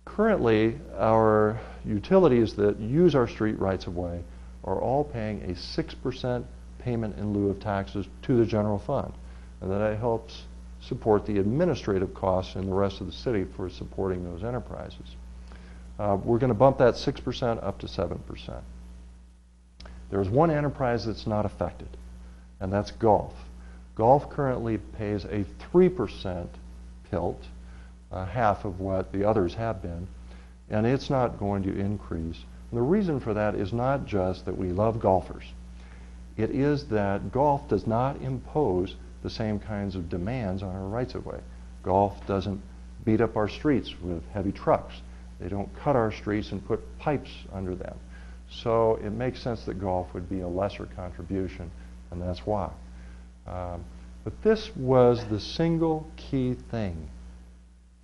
currently, our utilities that use our street rights-of-way are all paying a 6% payment in lieu of taxes to the general fund. And that helps support the administrative costs in the rest of the city for supporting those enterprises. We're going to bump that 6% up to 7%. There's one enterprise that's not affected, and that's golf. Golf currently pays a 3% PILT, half of what the others have been, and it's not going to increase. And the reason for that is not just that we love golfers. It is that golf does not impose the same kinds of demands on our rights-of-way. Golf doesn't beat up our streets with heavy trucks. They don't cut our streets and put pipes under them. So it makes sense that golf would be a lesser contribution, and that's why. But this was the single key thing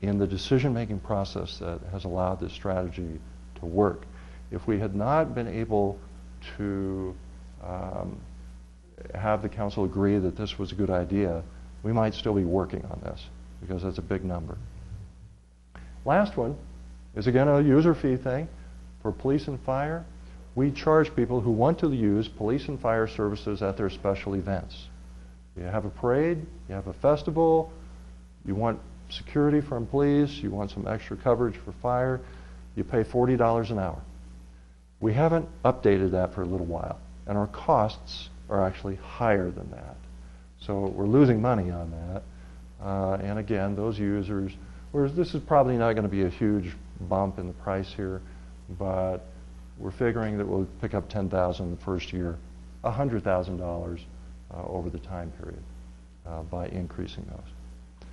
in the decision-making process that has allowed this strategy to work. If we had not been able to have the council agree that this was a good idea, we might still be working on this, because that's a big number. Last one is, again, a user fee thing. For police and fire, we charge people who want to use police and fire services at their special events. You have a parade, you have a festival, you want security from police, you want some extra coverage for fire, you pay $40 an hour. We haven't updated that for a little while, and our costs are actually higher than that. So we're losing money on that. And again, those users, whereas this is probably not going to be a huge bump in the price here, but we're figuring that we'll pick up $10,000 the first year, $100,000 over the time period by increasing those.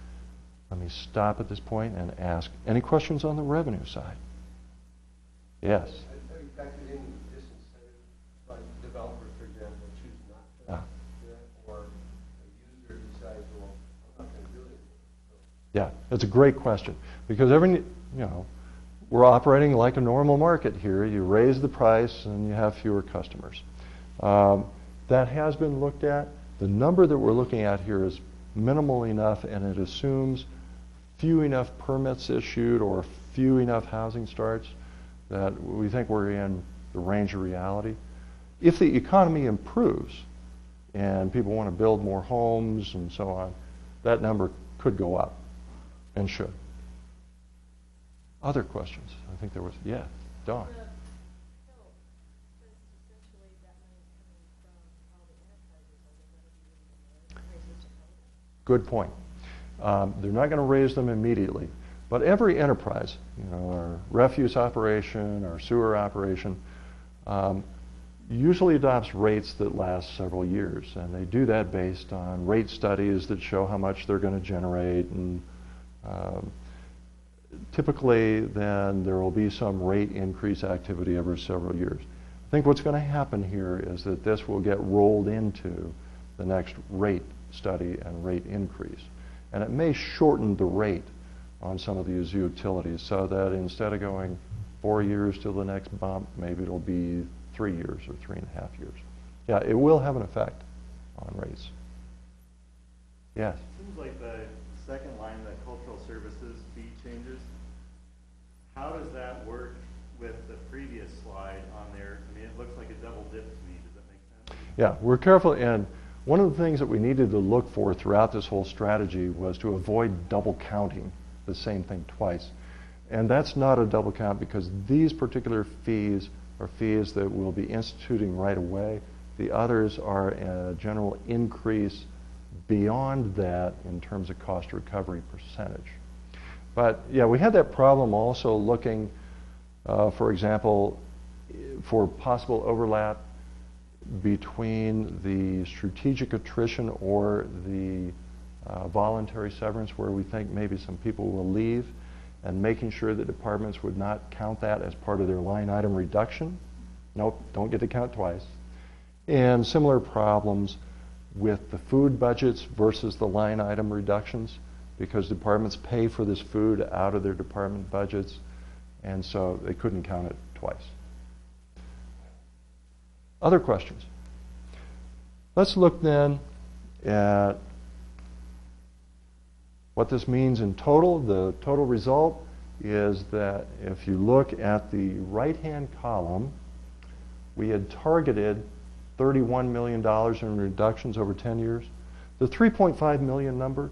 Let me stop at this point and ask, any questions on the revenue side? Yes? Have you factored in this incentive by developers, for example, choose not to do that, or a user decides, well, I'm not going to do it? Yeah, that's a great question, because we're operating like a normal market here. You raise the price and you have fewer customers. That has been looked at. The number that we're looking at here is minimal enough, and it assumes few enough permits issued or few enough housing starts that we think we're in the range of reality. If the economy improves and people want to build more homes and so on, that number could go up and should. Other questions? I think there was, yeah. Dawn. Good point. They're not going to raise them immediately, but every enterprise, our refuse operation, our sewer operation, usually adopts rates that last several years, and they do that based on rate studies that show how much they're going to generate, and typically then there will be some rate increase activity every several years. I think what's going to happen here is that this will get rolled into the next rate study and rate increase. And it may shorten the rate on some of these utilities so that instead of going 4 years to the next bump, maybe it'll be 3 years or 3.5 years. Yeah, it will have an effect on rates. Yes? Seems like the second line, the cultural services fee changes, how does that work with the previous slide on there? I mean, it looks like a double dip to me. Does that make sense? Yeah, we're careful, and one of the things that we needed to look for throughout this whole strategy was to avoid double counting the same thing twice. And that's not a double count because these particular fees are fees that we'll be instituting right away. The others are a general increase beyond that in terms of cost recovery percentage. But yeah, we had that problem also looking, for example, for possible overlap between the strategic attrition or the voluntary severance where we think maybe some people will leave, and making sure that departments would not count that as part of their line item reduction. Nope, don't get to count twice. And similar problems with the food budgets versus the line item reductions, because departments pay for this food out of their department budgets, and so they couldn't count it twice. Other questions? Let's look then at what this means in total. The total result is that if you look at the right-hand column, we had targeted $31 million in reductions over 10 years. The 3.5 million number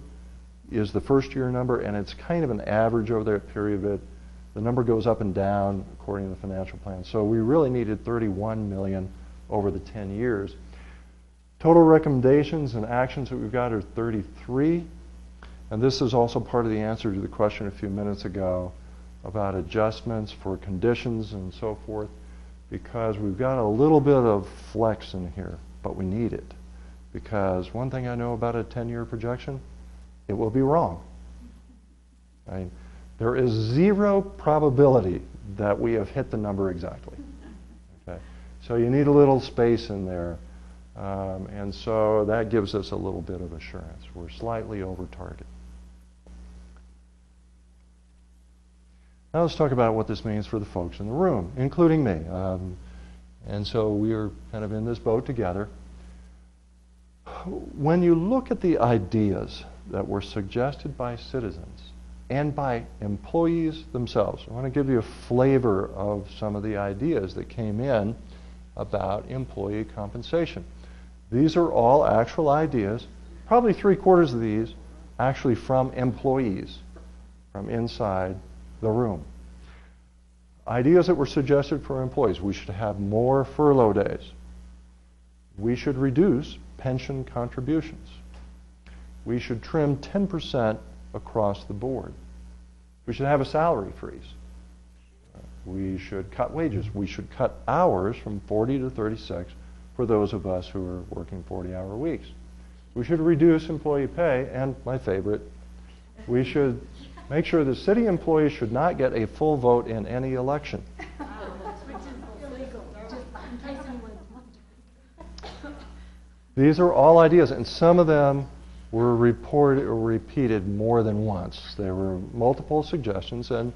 is the first year number, and it's kind of an average over that period. But the number goes up and down according to the financial plan. So we really needed 31 million over the 10 years. Total recommendations and actions that we've got are 33. And this is also part of the answer to the question a few minutes ago about adjustments for conditions and so forth, because we've got a little bit of flex in here, but we need it. Because one thing I know about a 10-year projection, it will be wrong. I mean, there is zero probability that we have hit the number exactly. Okay? So you need a little space in there. And so that gives us a little bit of assurance. We're slightly over target. Now let's talk about what this means for the folks in the room, including me. And so we are kind of in this boat together. When you look at the ideas that were suggested by citizens and by employees themselves, I want to give you a flavor of some of the ideas that came in about employee compensation. These are all actual ideas, probably 3/4 of these actually from employees, from inside the room. Ideas that were suggested for employees. We should have more furlough days. We should reduce pension contributions. We should trim 10% across the board. We should have a salary freeze. We should cut wages. We should cut hours from 40 to 36 for those of us who are working 40-hour weeks. We should reduce employee pay, and my favorite, we should make sure that city employees should not get a full vote in any election. These are all ideas, and some of them were reported or repeated more than once. There were multiple suggestions, and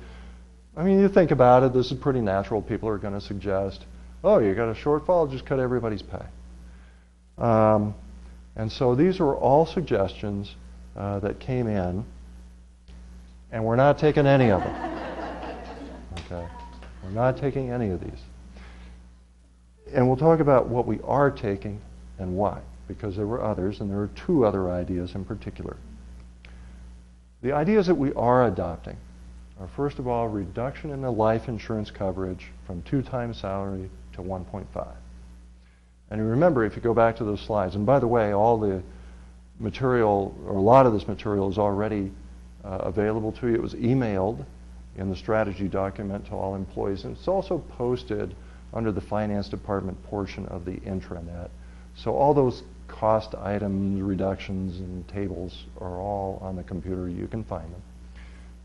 I mean, you think about it, this is pretty natural. People are going to suggest, oh, you got a shortfall, just cut everybody's pay. And so these are all suggestions that came in, and we're not taking any of them. Okay? We're not taking any of these. And we'll talk about what we are taking and why, because there were others, and there are 2 other ideas in particular. The ideas that we are adopting are, first of all, reduction in the life insurance coverage from 2 times salary to 1.5. And you remember, if you go back to those slides, and by the way, all the material, or a lot of this material, is already available to you. It was emailed in the strategy document to all employees, and it's also posted under the finance department portion of the intranet. So all those cost items, reductions, and tables are all on the computer. You can find them.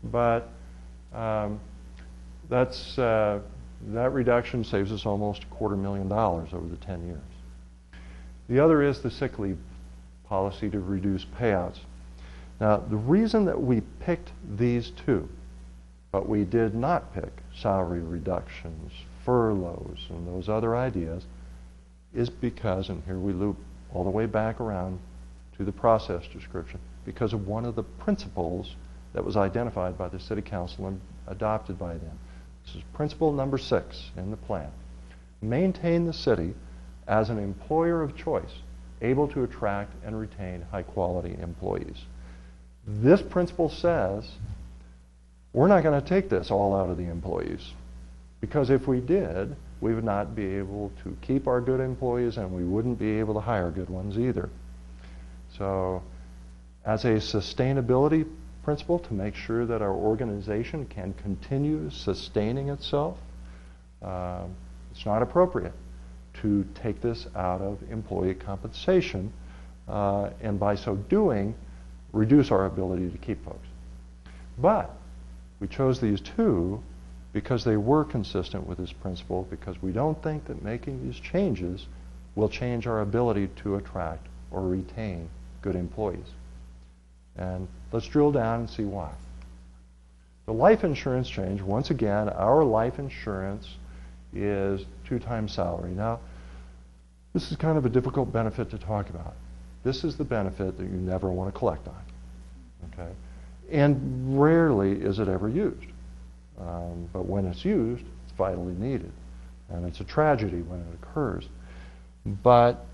But that reduction saves us almost $250,000 over the 10 years. The other is the sick leave policy to reduce payouts. Now, the reason that we picked these two, but we did not pick salary reductions, furloughs, and those other ideas, is because, and here we loop all the way back around to the process description, because of one of the principles that was identified by the City Council and adopted by them. This is principle number 6 in the plan. Maintain the city as an employer of choice, able to attract and retain high-quality employees. This principle says we're not going to take this all out of the employees, because if we did, we would not be able to keep our good employees, and we wouldn't be able to hire good ones either. So, as a sustainability principle to make sure that our organization can continue sustaining itself, it's not appropriate to take this out of employee compensation, and by so doing, reduce our ability to keep folks. But we chose these two because they were consistent with this principle, because we don't think that making these changes will change our ability to attract or retain good employees. And let's drill down and see why. The life insurance change, once again, our life insurance is 2 times salary. Now, this is kind of a difficult benefit to talk about. This is the benefit that you never want to collect on. Okay? And rarely is it ever used. But when it's used, it's vitally needed. And it's a tragedy when it occurs. But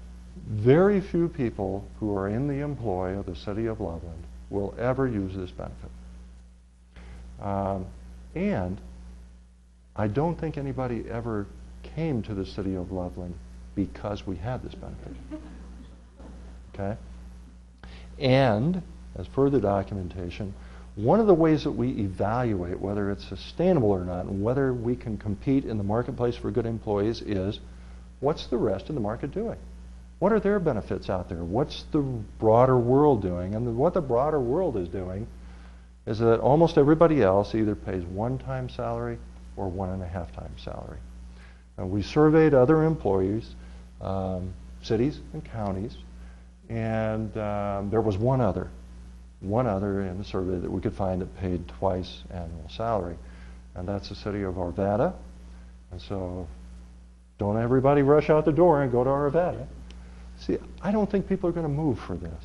very few people who are in the employ of the City of Loveland will ever use this benefit. And I don't think anybody ever came to the City of Loveland because we had this benefit. Okay? And, as further documentation, one of the ways that we evaluate whether it's sustainable or not and whether we can compete in the marketplace for good employees is, what's the rest of the market doing? What are their benefits out there? What's the broader world doing? And what the broader world is doing is that almost everybody else either pays 1 time salary or 1.5 times salary. And we surveyed other employees, cities and counties, and there was one other in the survey that we could find that paid twice annual salary, and that's the city of Arvada. And so don't everybody rush out the door and go to Arvada. See, I don't think people are going to move for this.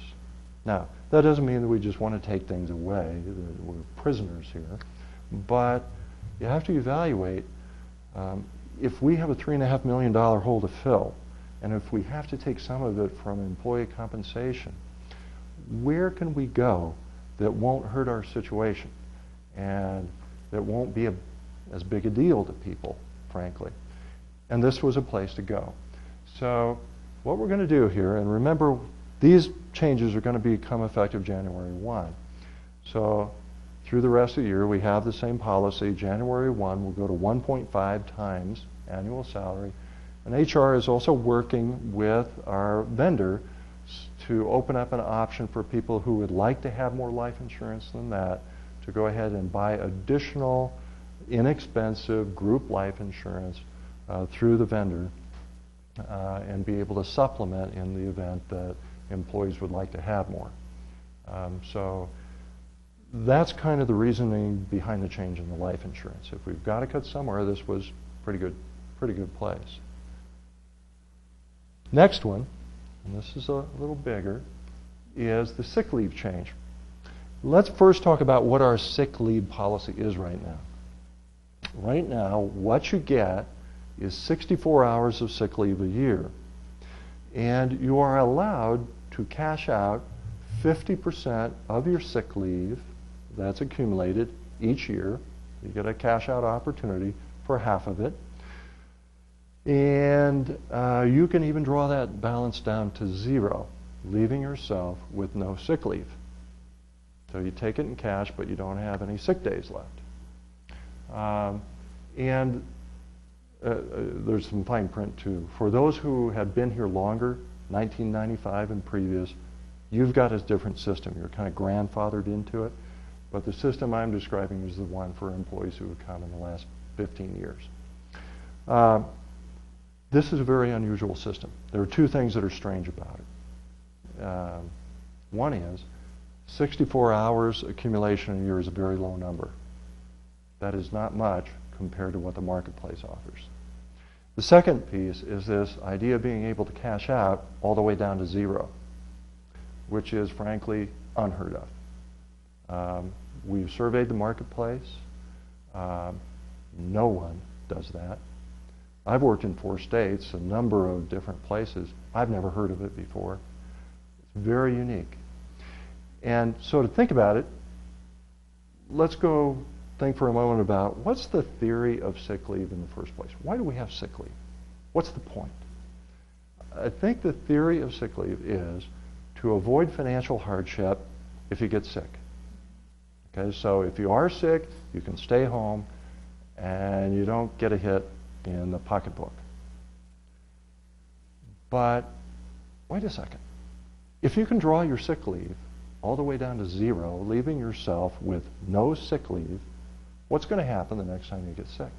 Now, that doesn't mean that we just want to take things away, that we're prisoners here, but you have to evaluate if we have a $3.5 million hole to fill, and if we have to take some of it from employee compensation, where can we go that won't hurt our situation and that won't be as big a deal to people, frankly? And this was a place to go. So what we're going to do here, and remember, these changes are going to become effective January 1. So through the rest of the year, we have the same policy. January 1, we'll go to 1.5 times annual salary. And HR is also working with our vendor to open up an option for people who would like to have more life insurance than that to go ahead and buy additional inexpensive group life insurance through the vendor and be able to supplement in the event that employees would like to have more. So that's kind of the reasoning behind the change in the life insurance. If we've got to cut somewhere, this was pretty good place. Next one, and this is a little bigger, is the sick leave change. Let's first talk about what our sick leave policy is right now. Right now, what you get is 64 hours of sick leave a year. And you are allowed to cash out 50% of your sick leave that's accumulated each year You get a cash out opportunity for half of it. And you can even draw that balance down to zero, leaving yourself with no sick leave. So you take it in cash, but you don't have any sick days left. There's some fine print too. For those who have been here longer, 1995 and previous, you've got a different system. You're kind of grandfathered into it. But the system I'm describing is the one for employees who have come in the last 15 years. This is a very unusual system. There are two things that are strange about it. One is 64 hours accumulation a year is a very low number. That is not much compared to what the marketplace offers. The second piece is this idea of being able to cash out all the way down to zero, which is frankly unheard of. We've surveyed the marketplace. No one does that. I've worked in 4 states, a number of different places. I've never heard of it before. It's very unique. And so to think about it, let's go think for a moment about what's the theory of sick leave in the first place? Why do we have sick leave? What's the point? I think the theory of sick leave is to avoid financial hardship if you get sick. Okay, so if you are sick, you can stay home and you don't get a hit in the pocketbook. But wait a second. If you can draw your sick leave all the way down to zero, leaving yourself with no sick leave, what's going to happen the next time you get sick?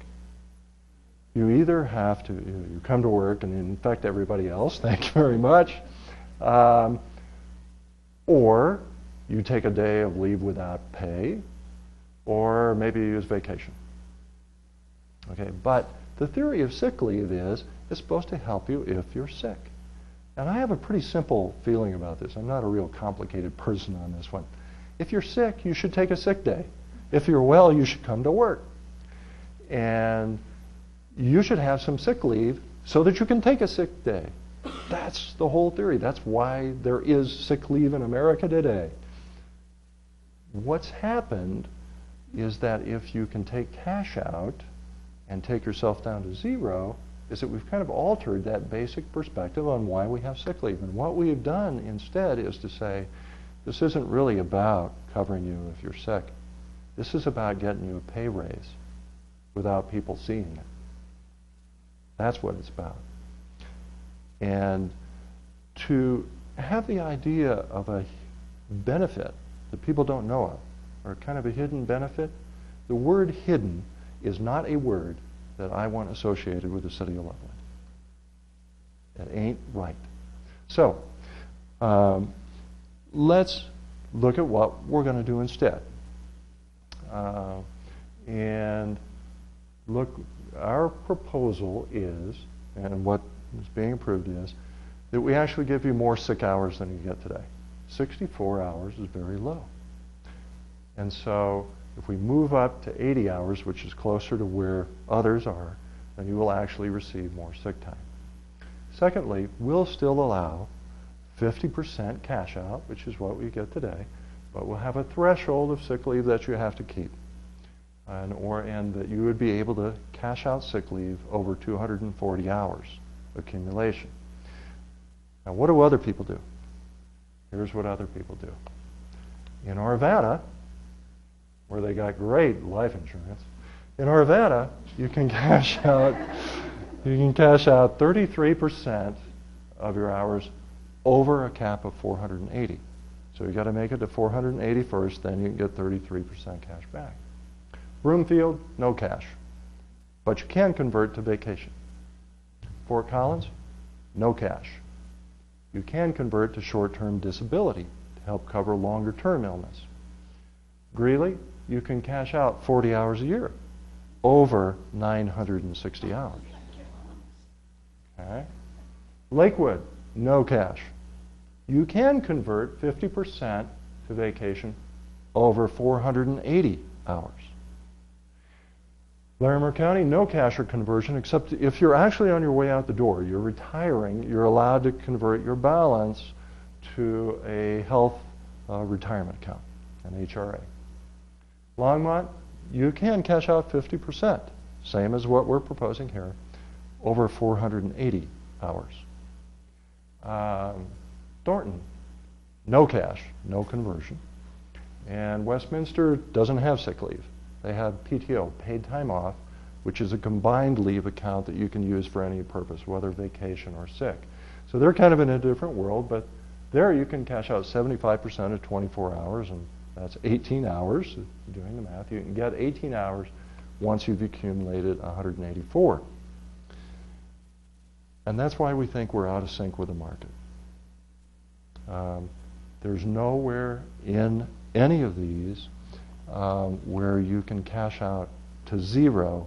You either have to, you come to work and infect everybody else, thank you very much, or you take a day of leave without pay, or maybe you use vacation. Okay, but the theory of sick leave is it's supposed to help you if you're sick. And I have a pretty simple feeling about this. I'm not a real complicated person on this one. If you're sick, you should take a sick day. If you're well, you should come to work. And you should have some sick leave so that you can take a sick day. That's the whole theory. That's why there is sick leave in America today. What's happened is that if you can take cash out and take yourself down to zero, is that we've kind of altered that basic perspective on why we have sick leave. And what we have done instead is to say, this isn't really about covering you if you're sick. This is about getting you a pay raise without people seeing it. That's what it's about. And to have the idea of a benefit that people don't know of, or kind of a hidden benefit, the word hidden is not a word that I want associated with the City of Loveland. That ain't right. So, let's look at what we're going to do instead. And look, our proposal is, and what is being approved is, that we actually give you more sick hours than you get today. 64 hours is very low. And so if we move up to 80 hours, which is closer to where others are, then you will actually receive more sick time. Secondly, we'll still allow 50% cash out, which is what we get today, but we'll have a threshold of sick leave that you have to keep. And that you would be able to cash out sick leave over 240 hours accumulation. Now, what do other people do? Here's what other people do. In Arvada, where they got great life insurance, in Arvada, you can cash out 33% of your hours over a cap of 480. So you got to make it to 480 first, then you can get 33% cash back. Broomfield, no cash. But you can convert to vacation. Fort Collins, no cash. You can convert to short-term disability to help cover longer-term illness. Greeley, you can cash out 40 hours a year, over 960 hours. Okay. Lakewood, no cash. You can convert 50% to vacation over 480 hours. Larimer County, no cash or conversion, except if you're actually on your way out the door, you're retiring, you're allowed to convert your balance to a health retirement account, an HRA. Longmont, you can cash out 50%, same as what we're proposing here, over 480 hours. Thornton, no cash, no conversion. And Westminster doesn't have sick leave. They have PTO, paid time off, which is a combined leave account that you can use for any purpose, whether vacation or sick. So they're kind of in a different world, but there you can cash out 75% of 24 hours, and that's 18 hours. Doing the math, you can get 18 hours once you've accumulated 184. And that's why we think we're out of sync with the market. There's nowhere in any of these where you can cash out to zero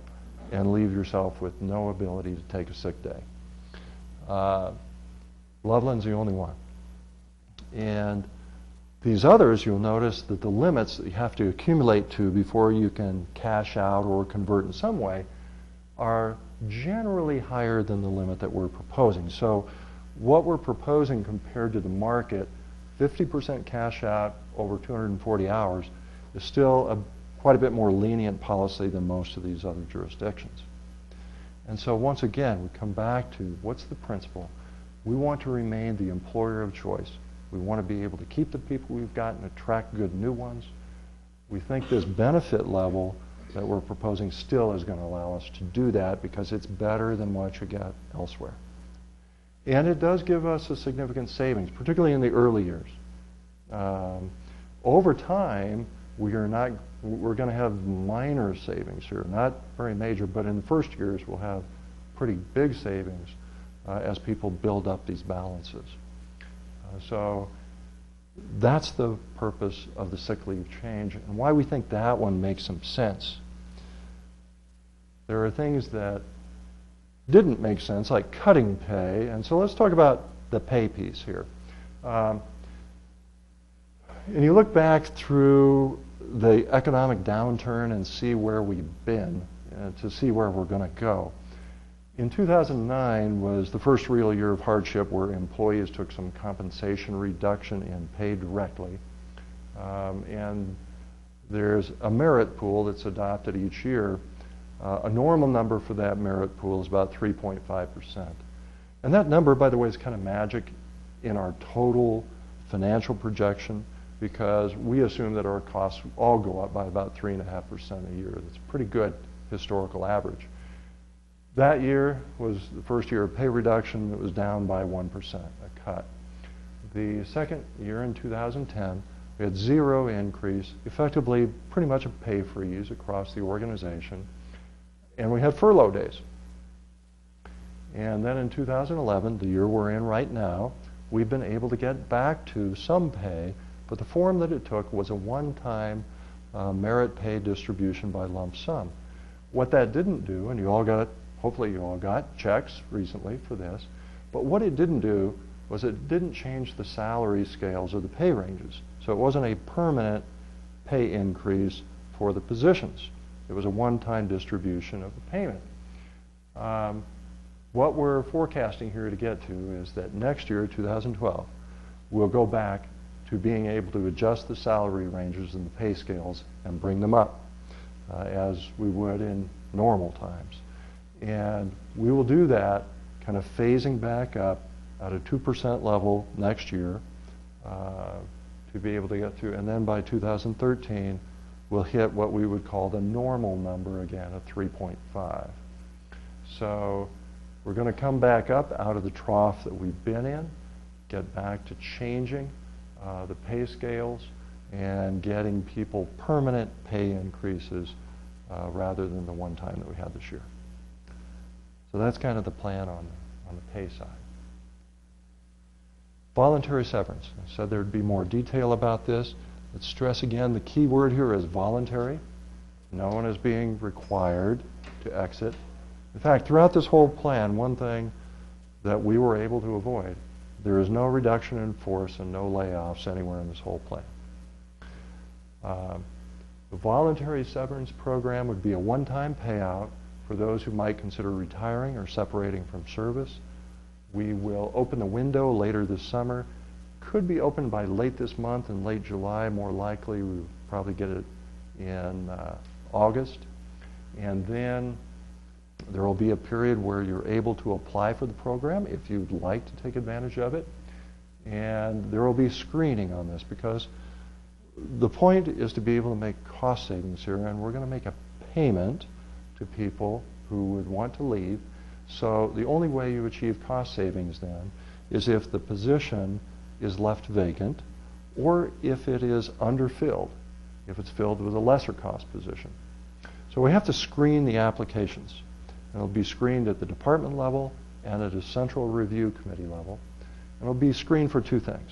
and leave yourself with no ability to take a sick day. Loveland's the only one. And these others, you'll notice that the limits that you have to accumulate to before you can cash out or convert in some way are generally higher than the limit that we're proposing. So what we're proposing compared to the market, 50% cash out over 240 hours, is still quite a bit more lenient policy than most of these other jurisdictions. And so once again, we come back to what's the principle? We want to remain the employer of choice. We want to be able to keep the people we've got and attract good new ones. We think this benefit level that we're proposing still is going to allow us to do that because it's better than what you get elsewhere. And it does give us a significant savings, particularly in the early years. Over time, we're going to have minor savings here, not very major, but in the first years we'll have pretty big savings as people build up these balances. So that's the purpose of the sick leave change and why we think that one makes some sense. There are things that didn't make sense, like cutting pay, and so let's talk about the pay piece here. And you look back through the economic downturn and see where we've been to see where we're going to go. In 2009 was the first real year of hardship where employees took some compensation reduction in pay directly. And there's a merit pool that's adopted each year. A normal number for that merit pool is about 3.5%. And that number, by the way, is kind of magic in our total financial projection because we assume that our costs all go up by about 3.5% a year. That's a pretty good historical average. That year was the first year of pay reduction. It was down by 1%, a cut. The second year in 2010, we had zero increase, effectively pretty much a pay freeze across the organization. And we had furlough days. And then in 2011, the year we're in right now, we've been able to get back to some pay, but the form that it took was a one-time merit pay distribution by lump sum. What that didn't do, and you all got, hopefully you all got checks recently for this, but what it didn't do was it didn't change the salary scales or the pay ranges. So it wasn't a permanent pay increase for the positions. It was a one-time distribution of the payment. What we're forecasting here to get to is that next year, 2012, we'll go back to being able to adjust the salary ranges and the pay scales and bring them up as we would in normal times. And we will do that kind of phasing back up at a 2% level next year to be able to get through. And then by 2013, we'll hit what we would call the normal number again of 3.5. So we're going to come back up out of the trough that we've been in, get back to changing the pay scales and getting people permanent pay increases rather than the one time that we had this year. So that's kind of the plan on the pay side. Voluntary severance. I said there'd be more detail about this. Let's stress again, the key word here is voluntary. No one is being required to exit. In fact, throughout this whole plan, one thing that we were able to avoid, there is no reduction in force and no layoffs anywhere in this whole plan. The voluntary severance program would be a one-time payout for those who might consider retiring or separating from service. We will open the window later this summer. Could be opened by late this month and late July. More likely, we'll probably get it in August. And then there will be a period where you're able to apply for the program if you'd like to take advantage of it. And there will be screening on this because the point is to be able to make cost savings here, and we're going to make a payment to people who would want to leave. So the only way you achieve cost savings then is if the position is left vacant or if it is underfilled, if it's filled with a lesser cost position. So we have to screen the applications. And it'll be screened at the department level and at a central review committee level. And it'll be screened for two things.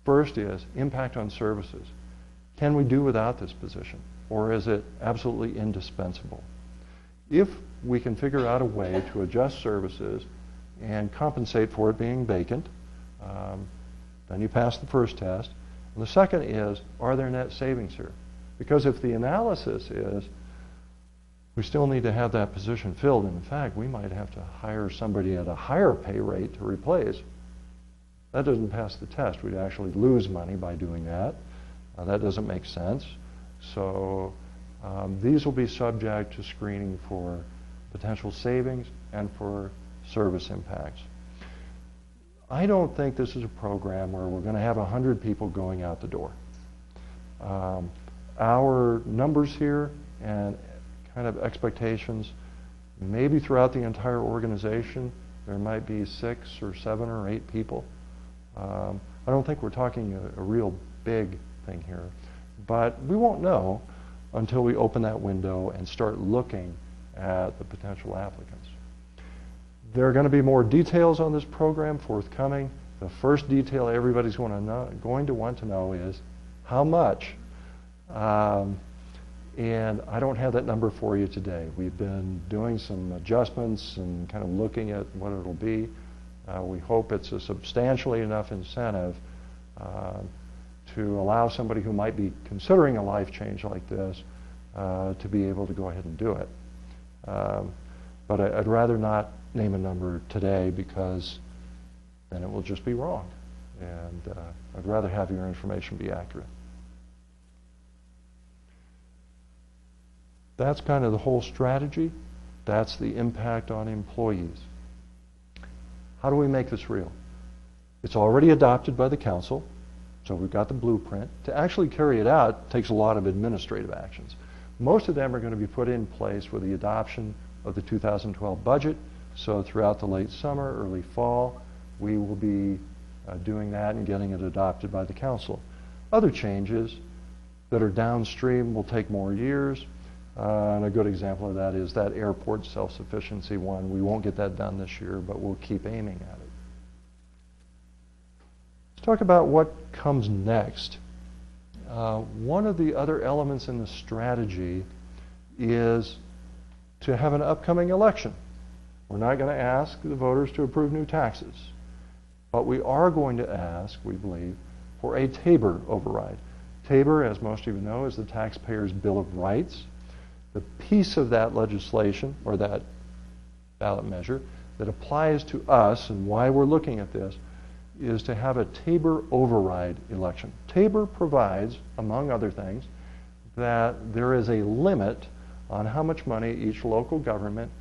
First is impact on services. Can we do without this position, or is it absolutely indispensable? If we can figure out a way to adjust services and compensate for it being vacant, then you pass the first test. And the second is, are there net savings here? Because if the analysis is, we still need to have that position filled, and in fact, we might have to hire somebody at a higher pay rate to replace, that doesn't pass the test. We'd actually lose money by doing that. That doesn't make sense. So these will be subject to screening for potential savings and for service impacts. I don't think this is a program where we're going to have 100 people going out the door. Our numbers here and kind of expectations, maybe throughout the entire organization, there might be 6 or 7 or 8 people. I don't think we're talking a real big thing here, but we won't know until we open that window and start looking at the potential applicants. There are going to be more details on this program forthcoming. The first detail everybody's going to want to know is how much. And I don't have that number for you today. We've been doing some adjustments and kind of looking at what it'll be. We hope it's a substantially enough incentive to allow somebody who might be considering a life change like this to be able to go ahead and do it. But I'd rather not name a number today because then it will just be wrong. And I'd rather have your information be accurate. That's kind of the whole strategy. That's the impact on employees. How do we make this real? It's already adopted by the council, so we've got the blueprint. To actually carry it out takes a lot of administrative actions. Most of them are going to be put in place with the adoption of the 2012 budget. So throughout the late summer, early fall, we will be doing that and getting it adopted by the council. Other changes that are downstream will take more years. And a good example of that is that airport self-sufficiency one. We won't get that done this year, but we'll keep aiming at it. Let's talk about what comes next. One of the other elements in the strategy is to have an upcoming election. We're not going to ask the voters to approve new taxes, but we are going to ask, we believe, for a TABOR override. TABOR, as most of you know, is the Taxpayers' Bill of Rights. The piece of that legislation, or that ballot measure, that applies to us and why we're looking at this is to have a TABOR override election. TABOR provides, among other things, that there is a limit on how much money each local government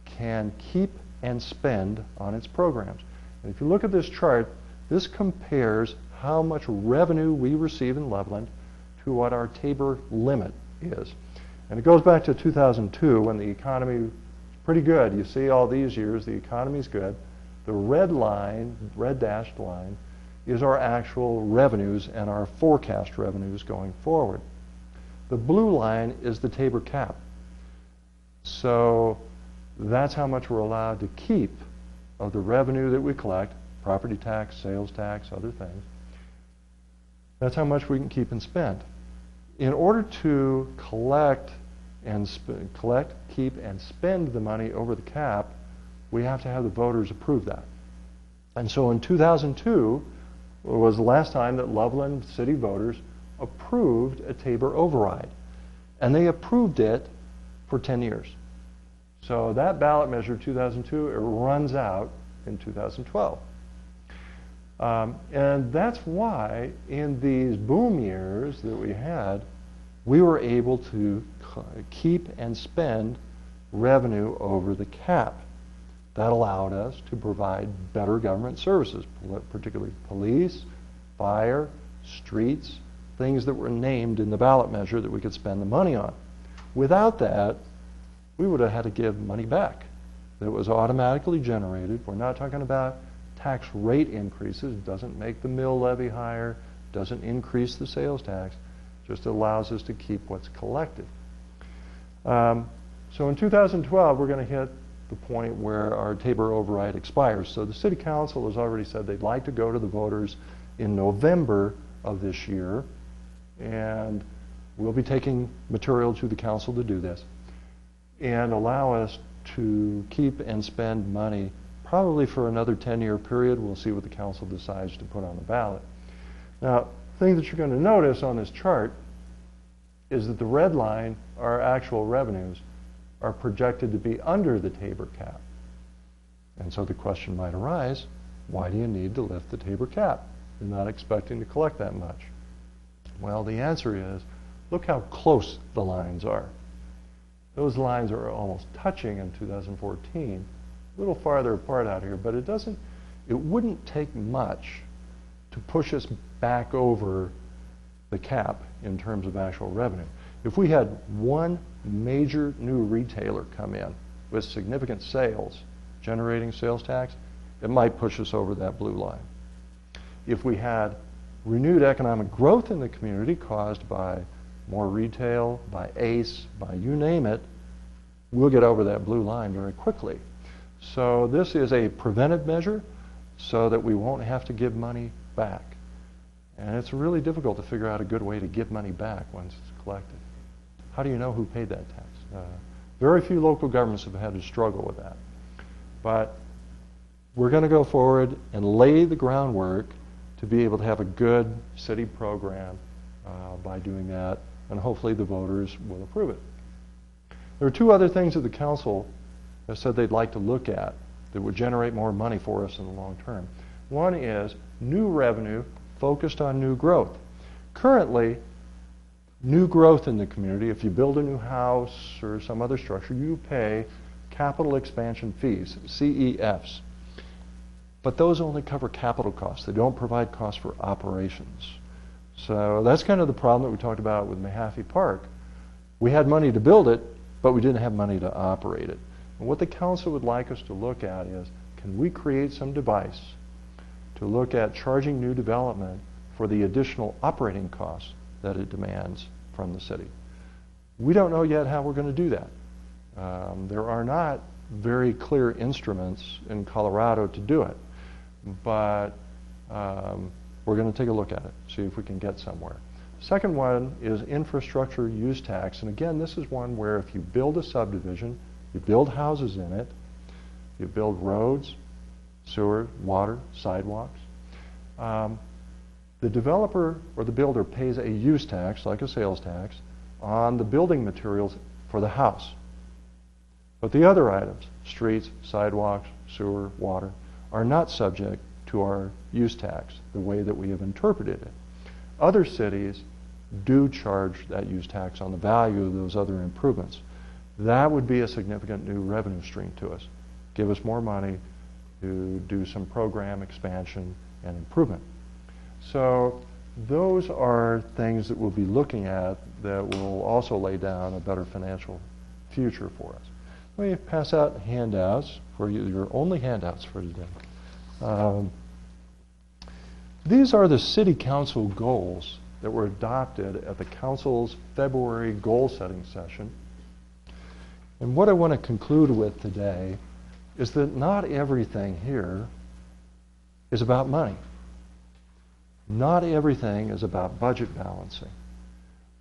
can keep and spend on its programs. And if you look at this chart, this compares how much revenue we receive in Loveland to what our TABOR limit is. And it goes back to 2002 when the economy was pretty good. You see all these years, the economy's good. The red line, red dashed line, is our actual revenues and our forecast revenues going forward. The blue line is the TABOR cap. So that's how much we're allowed to keep of the revenue that we collect, property tax, sales tax, other things. That's how much we can keep and spend. In order to collect, keep, and spend the money over the cap, we have to have the voters approve that. And so in 2002 was the last time that Loveland city voters approved a TABOR override. And they approved it for 10 years. So that ballot measure, 2002, it runs out in 2012. And that's why in these boom years that we had, we were able to keep and spend revenue over the cap. That allowed us to provide better government services, particularly police, fire, streets, things that were named in the ballot measure that we could spend the money on. Without that, we would have had to give money back that was automatically generated. We're not talking about tax rate increases. It doesn't make the mill levy higher, doesn't increase the sales tax, just allows us to keep what's collected. So in 2012, we're going to hit the point where our Tabor override expires. So the City Council has already said they'd like to go to the voters in November of this year, and we'll be taking material to the council to do this and allow us to keep and spend money probably for another 10-year period. We'll see what the council decides to put on the ballot. Now, the thing that you're going to notice on this chart is that the red line, our actual revenues, are projected to be under the Tabor cap. And so the question might arise, why do you need to lift the Tabor cap? You're not expecting to collect that much. Well, the answer is, look how close the lines are. Those lines are almost touching in 2014, a little farther apart out here, but it wouldn't take much to push us back over the cap in terms of actual revenue. If we had one major new retailer come in with significant sales, generating sales tax, it might push us over that blue line. If we had renewed economic growth in the community caused by more retail, by ACE, by you name it, we'll get over that blue line very quickly. So this is a preventive measure so that we won't have to give money back. And it's really difficult to figure out a good way to give money back once it's collected. How do you know who paid that tax? Very few local governments have had to struggle with that. But we're going to go forward and lay the groundwork to be able to have a good city program by doing that, and hopefully the voters will approve it. There are two other things that the council has said they'd like to look at that would generate more money for us in the long term. One is new revenue focused on new growth. Currently, new growth in the community, if you build a new house or some other structure, you pay capital expansion fees, CEFs. But those only cover capital costs. They don't provide costs for operations. So that's kind of the problem that we talked about with Mahaffey Park. We had money to build it, but we didn't have money to operate it. And what the council would like us to look at is, can we create some device to look at charging new development for the additional operating costs that it demands from the city? We don't know yet how we're going to do that. There are not very clear instruments in Colorado to do it, but we're going to take a look at it, see if we can get somewhere. Second one is infrastructure use tax. And again, this is one where if you build a subdivision, you build houses in it, you build roads, sewer, water, sidewalks, the developer or the builder pays a use tax, like a sales tax, on the building materials for the house. But the other items, streets, sidewalks, sewer, water, are not subject to our use tax, the way that we have interpreted it. Other cities do charge that use tax on the value of those other improvements. That would be a significant new revenue stream to us. Give us more money to do some program expansion and improvement. So those are things that we'll be looking at that will also lay down a better financial future for us. Let me pass out handouts for you, your only handouts for today. These are the City Council goals that were adopted at the Council's February goal-setting session. And what I want to conclude with today is that not everything here is about money. Not everything is about budget balancing.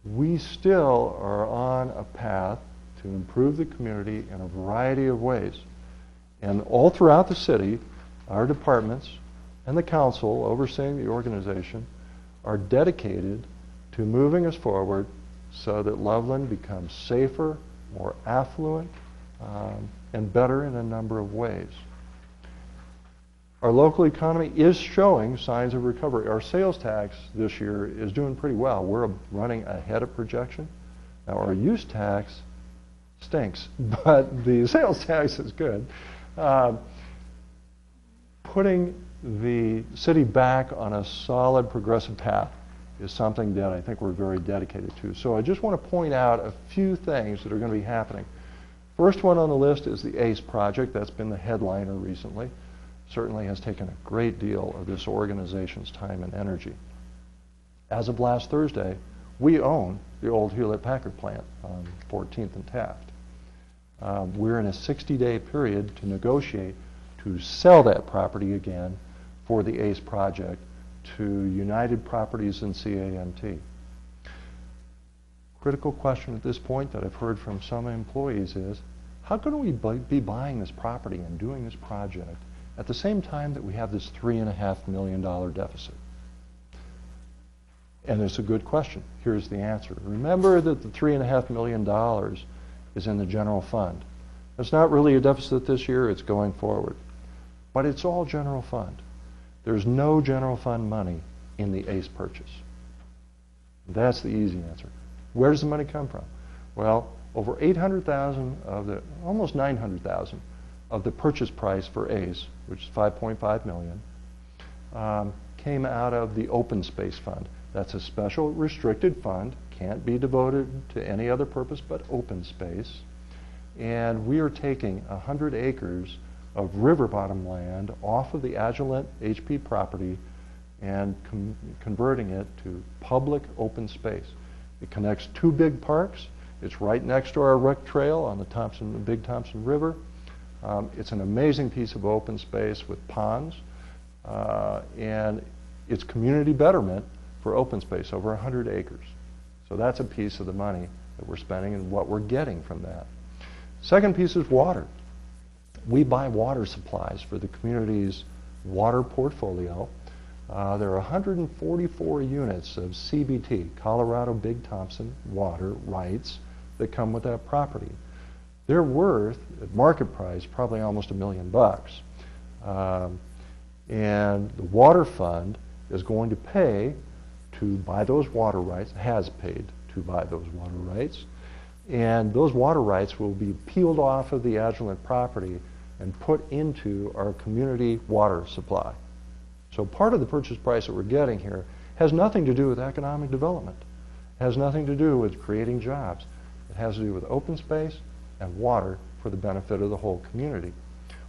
We still are on a path to improve the community in a variety of ways. And all throughout the city, our departments and the council overseeing the organization are dedicated to moving us forward so that Loveland becomes safer, more affluent, and better in a number of ways. Our local economy is showing signs of recovery. Our sales tax this year is doing pretty well. We're running ahead of projection. Now, our use tax stinks, but the sales tax is good. Putting the city back on a solid progressive path is something that I think we're very dedicated to. So I just want to point out a few things that are going to be happening. First one on the list is the ACE project. That's been the headliner recently. Certainly has taken a great deal of this organization's time and energy. As of last Thursday, we own the old Hewlett-Packard plant on 14th and Taft. We're in a 60-day period to negotiate to sell that property again for the ACE project to United Properties and CAMT. Critical question at this point that I've heard from some employees is, how can we be buying this property and doing this project at the same time that we have this $3.5 million deficit? And it's a good question. Here's the answer. Remember that the $3.5 million is in the general fund. It's not really a deficit this year, it's going forward. But it's all general fund. There's no general fund money in the ACE purchase. That's the easy answer. Where does the money come from? Well, over $800,000 of the, almost $900,000 of the purchase price for ACE, which is $5.5 million, came out of the open space fund. That's a special restricted fund, can't be devoted to any other purpose but open space. And we are taking 100 acres of river bottom land off of the Agilent HP property and converting it to public open space. It connects two big parks. It's right next to our rec trail on the Big Thompson River. It's an amazing piece of open space with ponds, and it's community betterment for open space, over 100 acres. So that's a piece of the money that we're spending and what we're getting from that. Second piece is water. We buy water supplies for the community's water portfolio. There are 144 units of CBT, Colorado Big Thompson water rights, that come with that property. They're worth, at market price, probably almost $1 million. And the water fund is going to pay to buy those water rights, has paid to buy those water rights, and those water rights will be peeled off of the Agilent property and put into our community water supply. So part of the purchase price that we're getting here has nothing to do with economic development. It has nothing to do with creating jobs. It has to do with open space and water for the benefit of the whole community.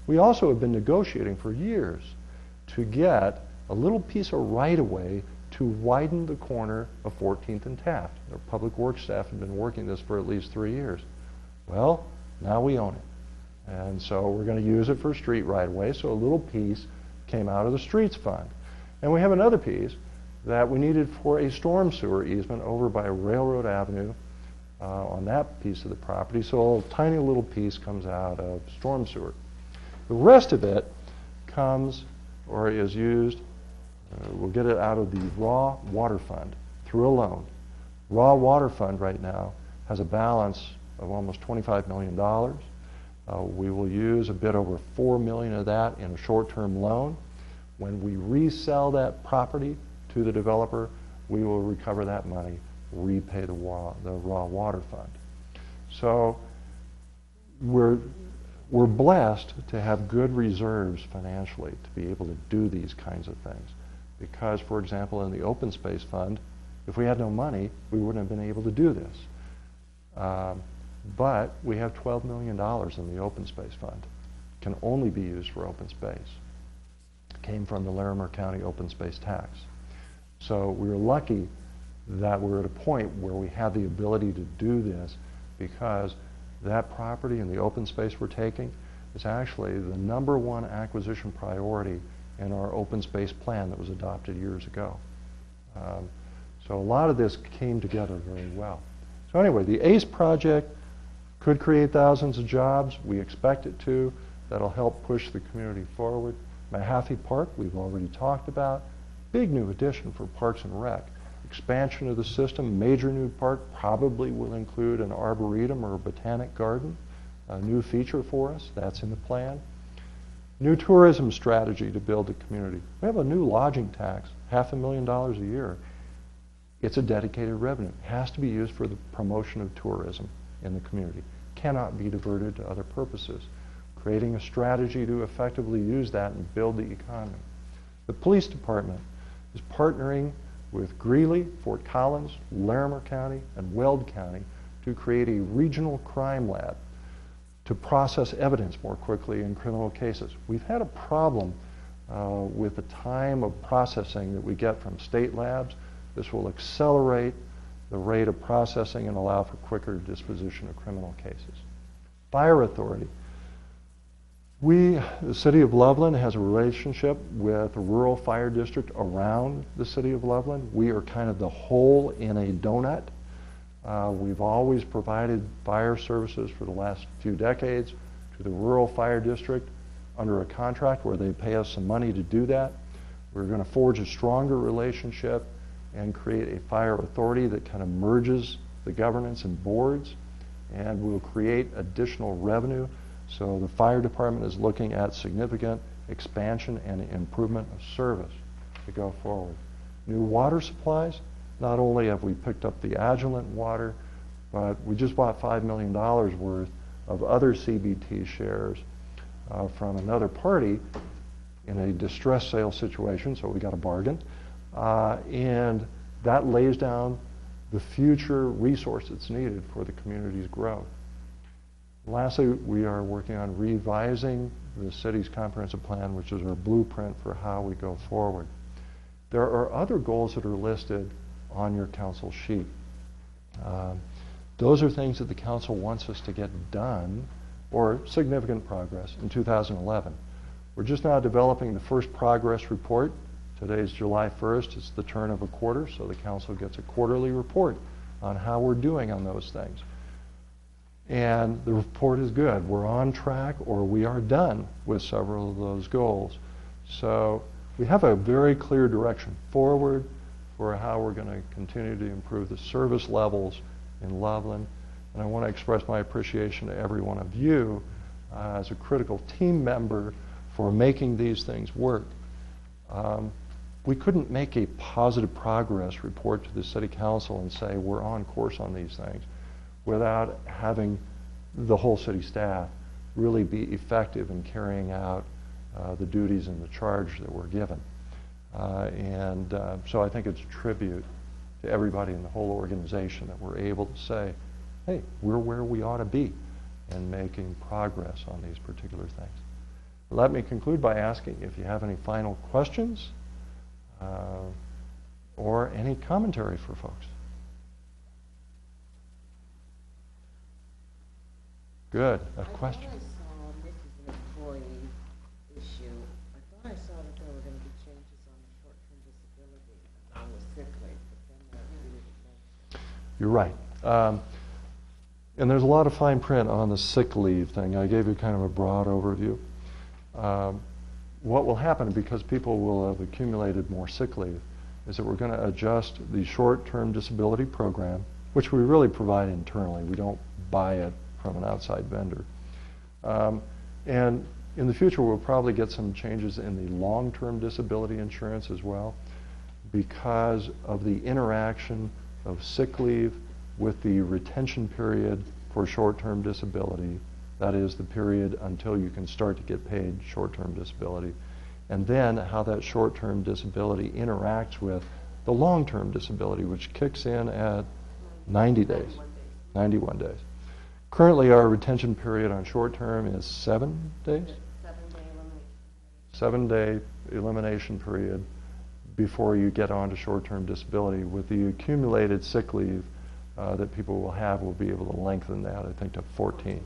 We also have been negotiating for years to get a little piece of right-of-way to widen the corner of 14th and Taft. Our public works staff have been working this for at least 3 years. Well, now we own it. And so we're going to use it for street right-of-way, so a little piece came out of the streets fund. And we have another piece that we needed for a storm sewer easement over by Railroad Avenue on that piece of the property, so a tiny little piece comes out of storm sewer. The rest of it comes or is used, we'll get it out of the raw water fund through a loan. Raw water fund right now has a balance of almost $25 million. We will use a bit over $4 million of that in a short-term loan. When we resell that property to the developer, we will recover that money, repay the raw water fund. So we're blessed to have good reserves financially to be able to do these kinds of things. Because, for example, in the open space fund, if we had no money, we wouldn't have been able to do this. But we have $12 million in the open space fund. It can only be used for open space. It came from the Larimer County open space tax. So we were lucky that we're at a point where we have the ability to do this, because that property and the open space we're taking is actually the #1 acquisition priority in our open space plan that was adopted years ago. So a lot of this came together very well. So anyway, the ACE project could create thousands of jobs. We expect it to. That'll help push the community forward. Mahaffey Park, we've already talked about. Big new addition for Parks and Rec. Expansion of the system, major new park, probably will include an arboretum or a botanic garden. A new feature for us, that's in the plan. New tourism strategy to build the community. We have a new lodging tax, $500,000 a year. It's a dedicated revenue. It has to be used for the promotion of tourism in the community. Cannot be diverted to other purposes. Creating a strategy to effectively use that and build the economy. The police department is partnering with Greeley, Fort Collins, Larimer County, and Weld County to create a regional crime lab to process evidence more quickly in criminal cases. We've had a problem with the time of processing that we get from state labs. This will accelerate the rate of processing and allow for quicker disposition of criminal cases. Fire authority. The City of Loveland has a relationship with a rural fire district around the City of Loveland. We are kind of the hole in a donut. We've always provided fire services for the last few decades to the rural fire district under a contract where they pay us some money to do that. We're going to forge a stronger relationship and create a fire authority that kind of merges the governance and boards, and will create additional revenue. So the fire department is looking at significant expansion and improvement of service to go forward. New water supplies. Not only have we picked up the Agilent water, but we just bought $5 million worth of other CBT shares from another party in a distress sale situation, so we got a bargain. And that lays down the future resource that's needed for the community's growth. Lastly, we are working on revising the city's comprehensive plan, which is our blueprint for how we go forward. There are other goals that are listed on your council sheet. Those are things that the council wants us to get done, or significant progress, in 2011. We're just now developing the first progress report. Today's July 1st. It's the turn of a quarter, so the council gets a quarterly report on how we're doing on those things. And the report is good. We're on track, or we are done with several of those goals. So we have a very clear direction forward for how we're going to continue to improve the service levels in Loveland. And I want to express my appreciation to every one of you as a critical team member for making these things work. We couldn't make a positive progress report to the City Council and say we're on course on these things without having the whole city staff really be effective in carrying out the duties and the charge that we're given. So I think it's a tribute to everybody in the whole organization that we're able to say, hey, we're where we ought to be in making progress on these particular things. Let me conclude by asking if you have any final questions or any commentary for folks. Good. A question? I thought I saw, this is an employee issue, I thought I saw that there were going to be changes on the short-term disability along with sick leave, but then that really didn't mention. You're right. And there's a lot of fine print on the sick leave thing. I gave you kind of a broad overview. What will happen, because people will have accumulated more sick leave, is that we're going to adjust the short-term disability program, which we really provide internally. We don't buy it from an outside vendor. And in the future, we'll probably get some changes in the long-term disability insurance as well, because of the interaction of sick leave with the retention period for short-term disability. That is the period until you can start to get paid short-term disability. And then how that short-term disability interacts with the long-term disability, which kicks in at 90 days, 91 days. Currently, our retention period on short-term is 7 days? 7-day elimination. 7-day elimination period before you get onto short-term disability. With the accumulated sick leave that people will have, we'll be able to lengthen that, I think, to 14.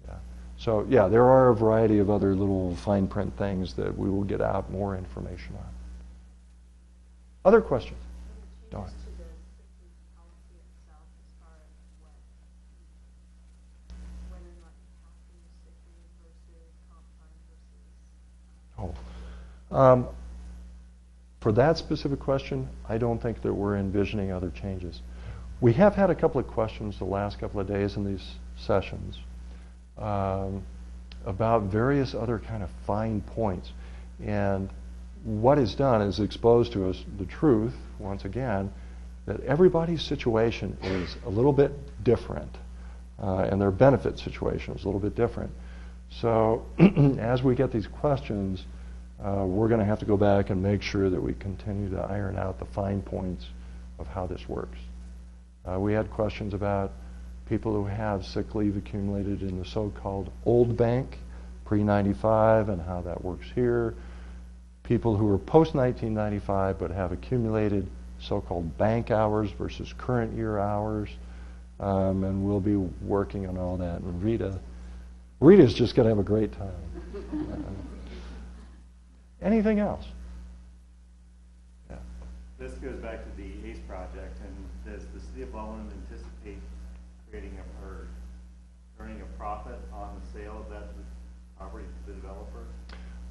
Yeah. So, yeah, there are a variety of other little fine print things that we will get out more information on. Other questions? Dawn. For that specific question, I don't think that we're envisioning other changes. We have had a couple of questions the last couple of days in these sessions about various other kind of fine points. And what is done is expose to us the truth, once again, that everybody's situation is a little bit different, and their benefit situation is a little bit different. So as we get these questions, we're going to have to go back and make sure that we continue to iron out the fine points of how this works. We had questions about people who have sick leave accumulated in the so-called old bank, pre-95, and how that works here. People who are post-1995 but have accumulated so-called bank hours versus current year hours. And we'll be working on all that. And Rita's just going to have a great time. Anything else? Yeah. This goes back to the ACE project, and does the City of Loveland anticipate creating or earning a profit on the sale of that property to the developer,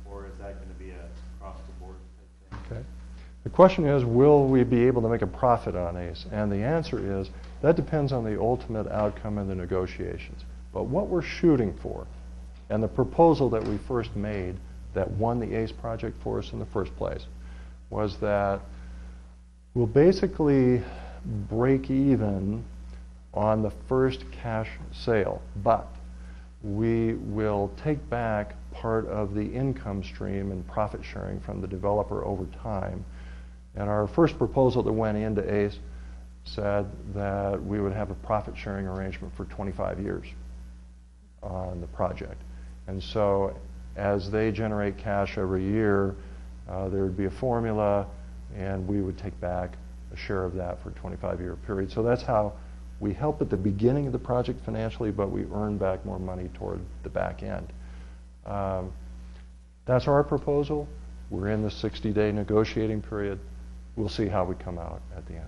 or is that going to be a across-the-board type thing? Okay. The question is, will we be able to make a profit on ACE? And the answer is, that depends on the ultimate outcome of the negotiations. But what we're shooting for, and the proposal that we first made that won the ACE project for us in the first place, was that we'll basically break even on the first cash sale, but we will take back part of the income stream and profit sharing from the developer over time. And our first proposal that went into ACE said that we would have a profit sharing arrangement for 25 years on the project. And so as they generate cash every year, there would be a formula, and we would take back a share of that for a 25-year period. So that's how we help at the beginning of the project financially, but we earn back more money toward the back end. That's our proposal. We're in the 60-day negotiating period. We'll see how we come out at the end.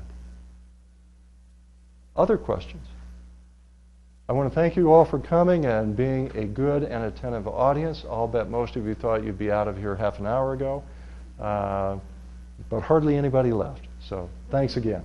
Other questions? I want to thank you all for coming and being a good and attentive audience. I'll bet most of you thought you'd be out of here half an hour ago, but hardly anybody left. So thanks again.